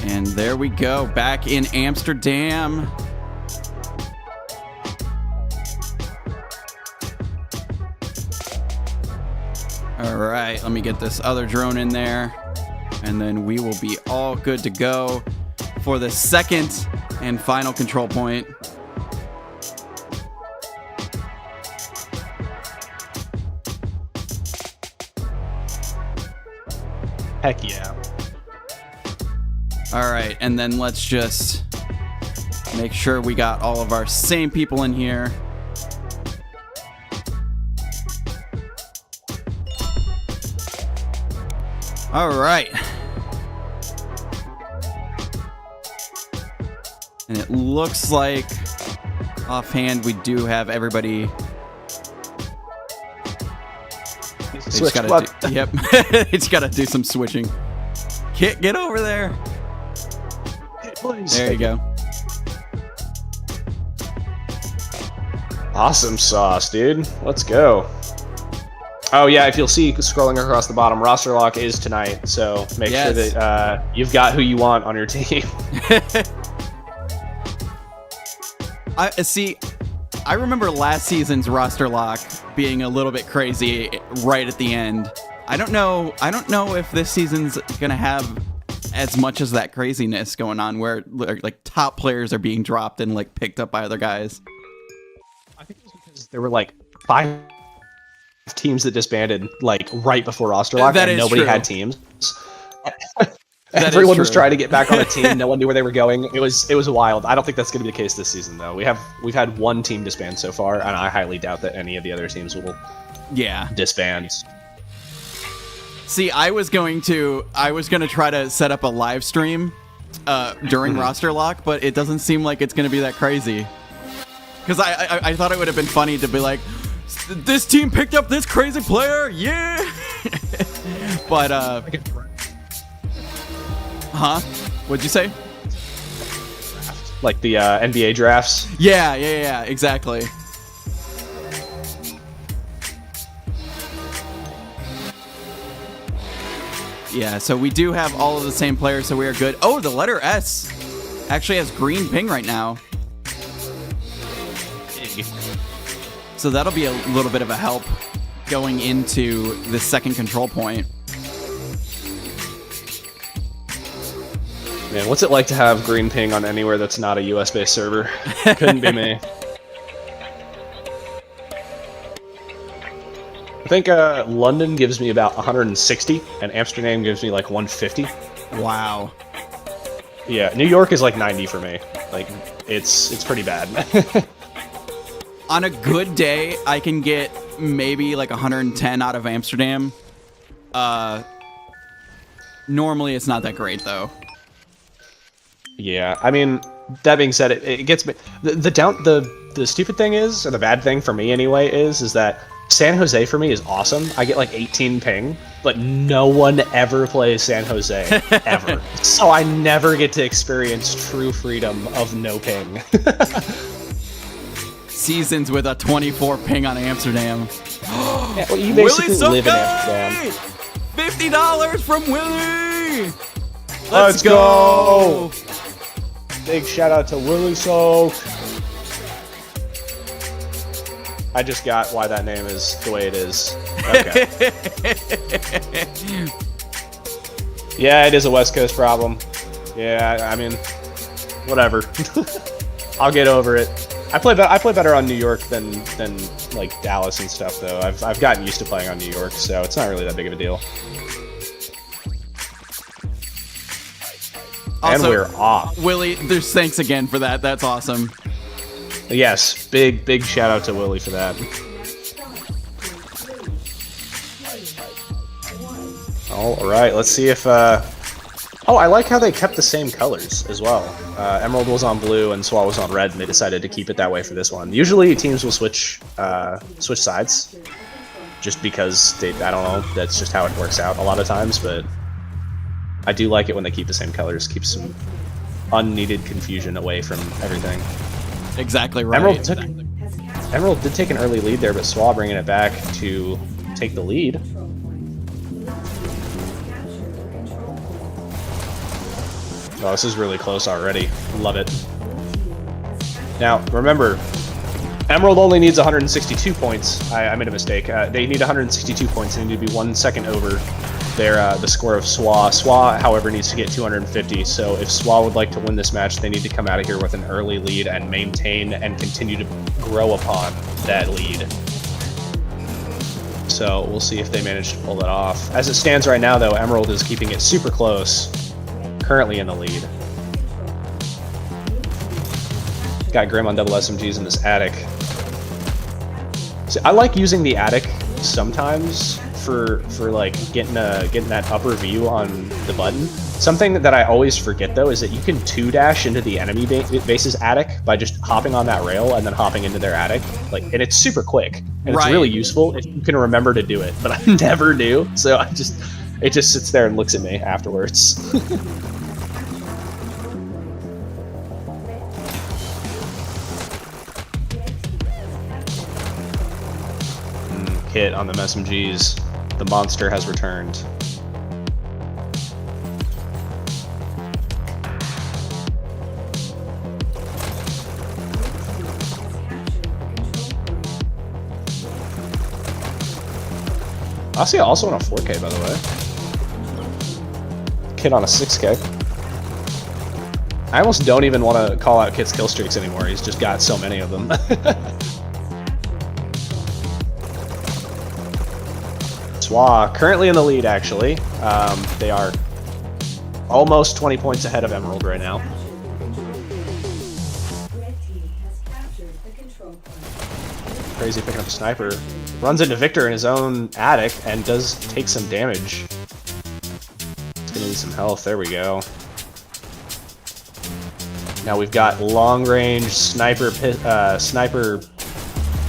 And there we go, back in Amsterdam. All right, let me get this other drone in there, and then we will be all good to go for the second and final control point. Heck yeah. All right, and then let's just make sure we got all of our same people in here. All right. And it looks like offhand we do have everybody. Switch, Yep. It's got to do some switching. Kit, get over there. Please. There you go. Awesome sauce, dude. Let's go. Oh yeah, if you'll see scrolling across the bottom, roster lock is tonight, so make sure that you've got who you want on your team. I remember last season's roster lock being a little bit crazy right at the end. I don't know if this season's gonna have as much as that craziness going on, where like top players are being dropped and like picked up by other guys. I think it was because there were like 5 teams that disbanded like right before roster lock, and nobody had teams. Everyone was trying to get back on a team. No one knew where they were going. It was wild. I don't think that's going to be the case this season, though. We've had 1 team disband so far, and I highly doubt that any of the other teams will disband. See, I was going to try to set up a live stream during roster lock, but it doesn't seem like it's going to be that crazy. Because I thought it would have been funny to be like, this team picked up this crazy player, yeah. But huh? What'd you say? Like the NBA drafts? Yeah, exactly. Yeah, so we do have all of the same players, so we are good. Oh, the letter S actually has green ping right now. So that'll be a little bit of a help going into the second control point. Man, what's it like to have green ping on anywhere that's not a US-based server? Couldn't be me. I think London gives me about 160, and Amsterdam gives me like 150. Wow. Yeah, New York is like 90 for me. Like, it's pretty bad. On a good day, I can get maybe like 110 out of Amsterdam. Normally, it's not that great, though. Yeah, I mean, that being said, it gets me. The stupid thing is, or the bad thing for me anyway, is that San Jose for me is awesome. I get like 18 ping, but no one ever plays San Jose, ever. So I never get to experience true freedom of no ping. Seasons with a 24 ping on Amsterdam. Yeah, well, you basically live in Amsterdam. $50 from Willie! Let's go! Big shout out to Willie Soak. I just got why that name is the way it is. Okay. Yeah, it is a West Coast problem. Yeah, I mean, whatever. I'll get over it. I play better on New York than like Dallas and stuff, though. I've gotten used to playing on New York, so it's not really that big of a deal. And Also, we're off. Willie, there's thanks again for that. That's awesome. Yes, big shout out to Willie for that. All right, let's see if. Oh, I like how they kept the same colors as well. Emerald was on blue and SWUA was on red, and they decided to keep it that way for this one. Usually teams will switch sides, just because I don't know, that's just how it works out a lot of times, but I do like it when they keep the same colors, keeps some unneeded confusion away from everything. Exactly right. Emerald did take an early lead there, but SWUA bringing it back to take the lead. Oh, this is really close already. Love it. Now, remember, Emerald only needs 162 points. I made a mistake. They need 162 points. They need to be 1 second over the score of SWUA. SWUA, however, needs to get 250. So if SWUA would like to win this match, they need to come out of here with an early lead and maintain and continue to grow upon that lead. So we'll see if they manage to pull that off. As it stands right now, though, Emerald is keeping it super close. Currently in the lead. Got Grim on double SMGs in this attic. So I like using the attic sometimes for like getting that upper view on the button. Something that I always forget though is that you can 2-dash into the enemy base's attic by just hopping on that rail and then hopping into their attic. Like, and it's super quick and it's really useful if you can remember to do it. But I never do, so it just sits there and looks at me afterwards. Hit on the SMGs. The monster has returned. Asia also on a 4K, by the way. Kid on a 6K. I almost don't even want to call out Kit's kill streaks anymore. He's just got so many of them. SWUA currently in the lead, actually. They are almost 20 points ahead of Emerald right now. Crazy picking up a sniper. Runs into Victor in his own attic and does take some damage. He's gonna need some health. There we go. Now we've got long-range sniper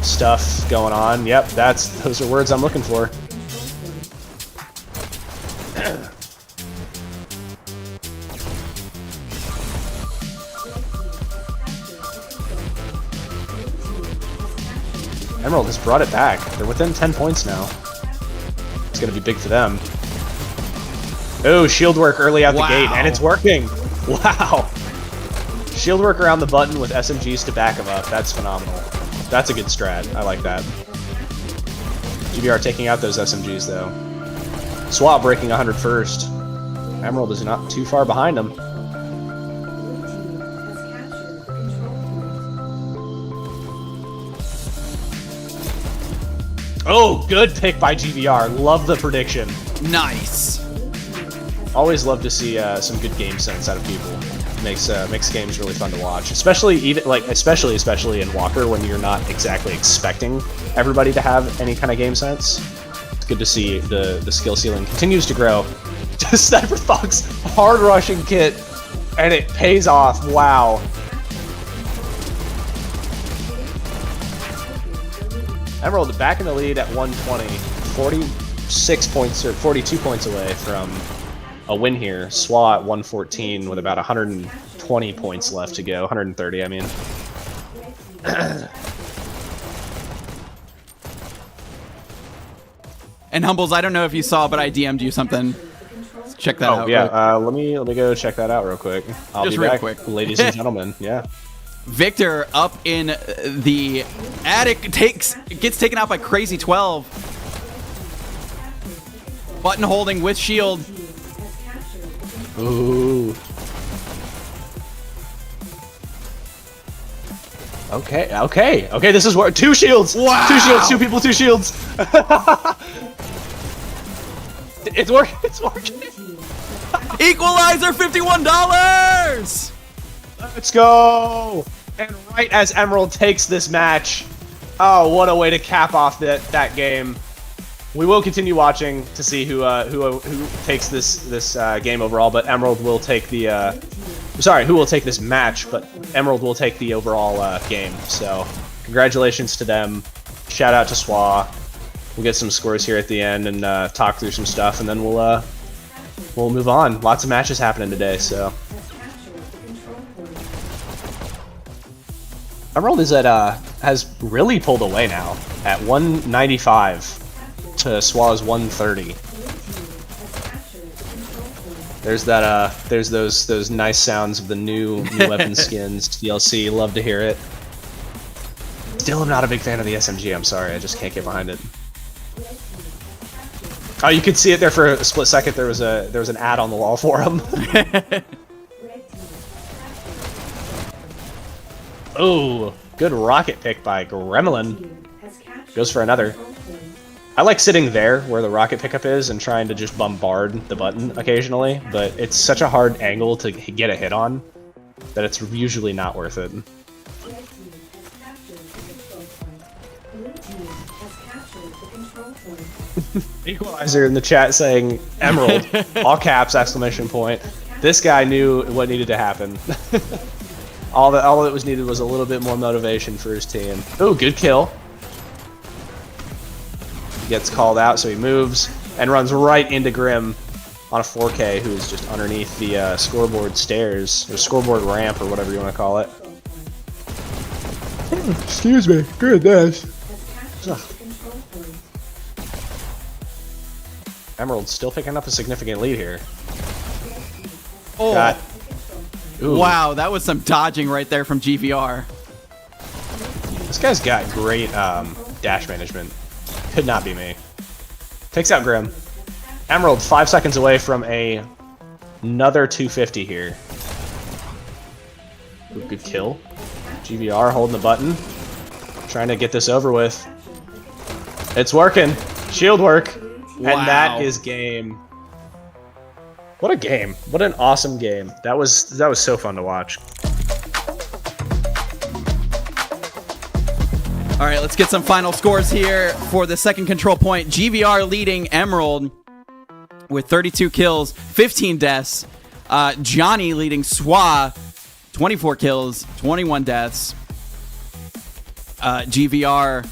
stuff going on. Yep, those are words I'm looking for. Emerald has brought it back. They're within 10 points now. It's going to be big for them. Oh, shield work early out the gate, and it's working! Wow! Shield work around the button with SMGs to back him up. That's phenomenal. That's a good strat. I like that. GBR taking out those SMGs, though. SWUA breaking 100 first. Emerald is not too far behind him. Oh, good pick by GBR. Love the prediction. Nice. Always love to see some good game sense out of people. Makes games really fun to watch, especially in Walker when you're not exactly expecting everybody to have any kind of game sense. It's good to see the skill ceiling continues to grow. Sniper Fox hard rushing kit, and it pays off. Wow. Emerald back in the lead at 120, 46 points or 42 points away from a win here. SWUA at 114 with about 120 points left to go. 130, I mean. And Humbles, I don't know if you saw, but I DM'd you something. Check that out. Oh yeah, let me go check that out real quick. I'll Just be real back, quick. ladies and gentlemen. Yeah. Victor up in the attic gets taken out by Crazy 12. Button holding with shield. Ooh. Okay. This is where 2 shields. Wow. 2 shields. 2 people. 2 shields. It's working. It's working. Equalizer, $51. Let's go. And right as Emerald takes this match, oh, what a way to cap off that game. We will continue watching to see who takes this game overall, but Emerald will take the who will take this match, but Emerald will take the overall game. So congratulations to them. Shout out to SWUA. We'll get some scores here at the end and talk through some stuff, and then we'll move on. Lots of matches happening today, so. Emerald is at has really pulled away now at 195 to SWUA's 130. There's that there's those nice sounds of the new weapon skins DLC. Love to hear it. Still am not a big fan of the SMG. I'm sorry, I just can't get behind it. Oh, you could see it there for a split second. There was an ad on the wall for him. Oh, good rocket pick by Gremlin. Goes for another. I like sitting there where the rocket pickup is and trying to just bombard the button occasionally, but it's such a hard angle to get a hit on that it's usually not worth it. Equalizer in the chat saying Emerald, all caps, exclamation point. This guy knew what needed to happen. all that was needed was a little bit more motivation for his team. Ooh, good kill. Gets called out, so he moves and runs right into Grim on a 4K, who's just underneath the scoreboard stairs, or scoreboard ramp, or whatever you want to call it. Excuse me, goodness. Emerald's still picking up a significant lead here. Oh, wow, that was some dodging right there from GVR. This guy's got great dash management. Could not be me. Takes out Grim. Emerald 5 seconds away from another 250 here. Ooh, good kill. GVR holding the button. Trying to get this over with. It's working. Shield work. Wow. And that is game. What a game. What an awesome game. That was so fun to watch. All right, let's get some final scores here for the second control point. GVR leading Emerald with 32 kills, 15 deaths. Johnny leading SWUA, 24 kills, 21 deaths. GVR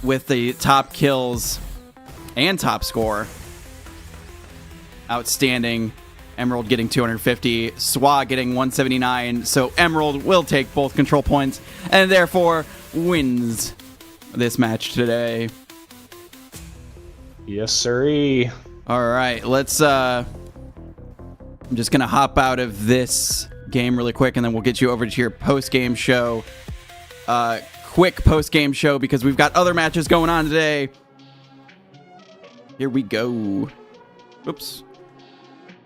with the top kills and top score. Outstanding. Emerald getting 250, SWUA getting 179. So Emerald will take both control points and therefore wins this match today. Yes, sirree. All right, let's I'm just gonna hop out of this game really quick, and then we'll get you over to your post-game show. Quick post-game show, because we've got other matches going on today. Here we go. Oops.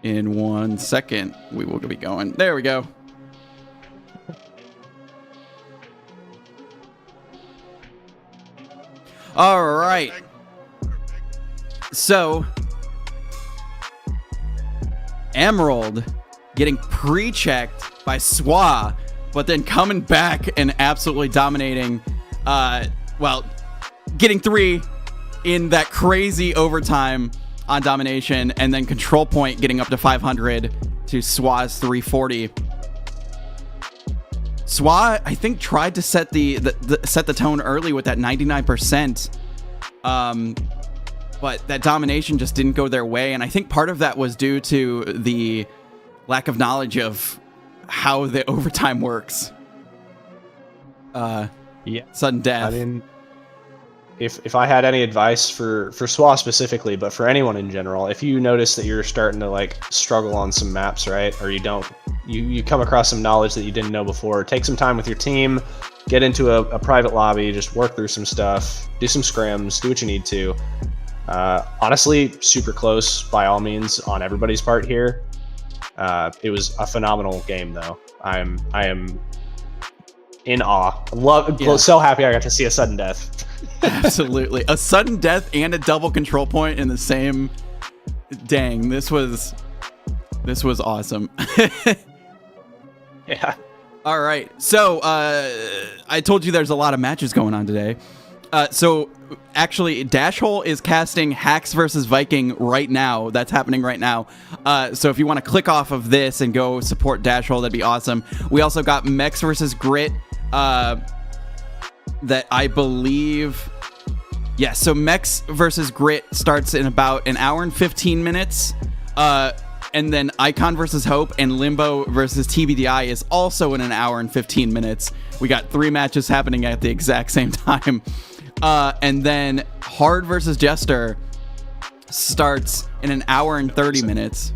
In 1 second, we will be going. There we go. All right. So, Emerald getting pre-checked by SWUA, but then coming back and absolutely dominating. Well, getting 3 in that crazy overtime on domination, and then control point getting up to 500 to SWUA's 340. SWUA, I think, tried to set the tone early with that 99%, but that domination just didn't go their way, and I think part of that was due to the lack of knowledge of how the overtime works. Yeah, sudden death. I mean, if I had any advice for SWUA specifically, but for anyone in general, if you notice that you're starting to like struggle on some maps, right, or you come across some knowledge that you didn't know before, take some time with your team, get into a private lobby, just work through some stuff, do some scrims, do what you need to. Honestly, super close by all means on everybody's part here. It was a phenomenal game though. I am In awe. Love. Yeah. So happy I got to see a sudden death. Absolutely. A sudden death and a double control point in the same. Dang, this was awesome. Yeah. All right. So I told you there's a lot of matches going on today. So actually, Dashhole is casting Hacks versus Viking right now. That's happening right now. So if you want to click off of this and go support Dashhole, that'd be awesome. We also got Mex versus Grit. That I believe. Yeah, so Mex versus Grit starts in about an hour and 15 minutes. And then Icon versus Hope and Limbo versus TBDI is also in an hour and 15 minutes. We got 3 matches happening at the exact same time. And then Hard versus Jester starts in an hour and 30 minutes.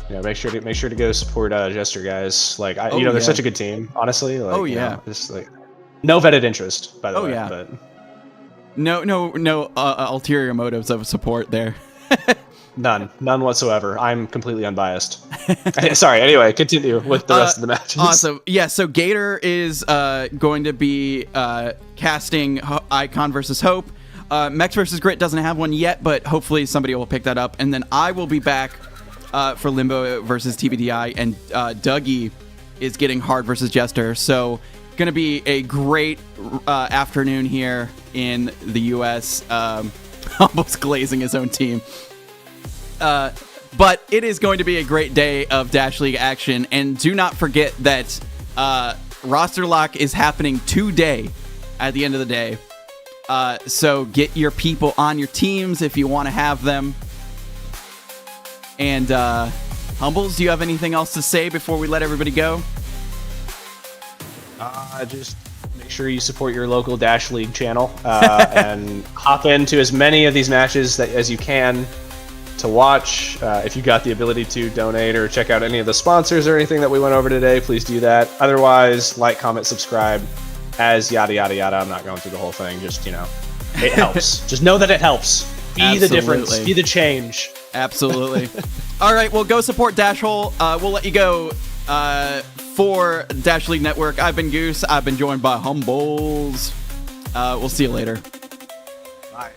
Yeah, make sure to go support Jester, guys. Like, they're yeah. such a good team, honestly. Like, Oh, yeah. Just like no vetted interest, by the way. Yeah. But No ulterior motives of support there. none whatsoever. I'm completely unbiased. Sorry. Anyway, continue with the rest of the matches. Awesome. Yeah. So Gator is going to be casting Icon versus Hope. Mex versus Grit doesn't have one yet, but hopefully somebody will pick that up. And then I will be back for Limbo versus TBDI, and Dougie is getting Hard versus Jester. So going to be a great afternoon here in the U.S. Almost glazing his own team. But it is going to be a great day of Dash League action. And do not forget that roster lock is happening today at the end of the day. So get your people on your teams if you want to have them. And Humbles, do you have anything else to say before we let everybody go? Just make sure you support your local Dash League channel and hop into as many of these matches as you can to watch. If you got the ability to donate or check out any of the sponsors or anything that we went over today, please do that. Otherwise, like, comment, subscribe, as yada yada yada. I'm not going through the whole thing. Just, it helps. Just know that it helps. Be the difference. Be the change. Absolutely. All right, well, go support Dashhole. We'll let you go. For Dash League Network, I've been Goose. I've been joined by Humbles. We'll see you later. Bye.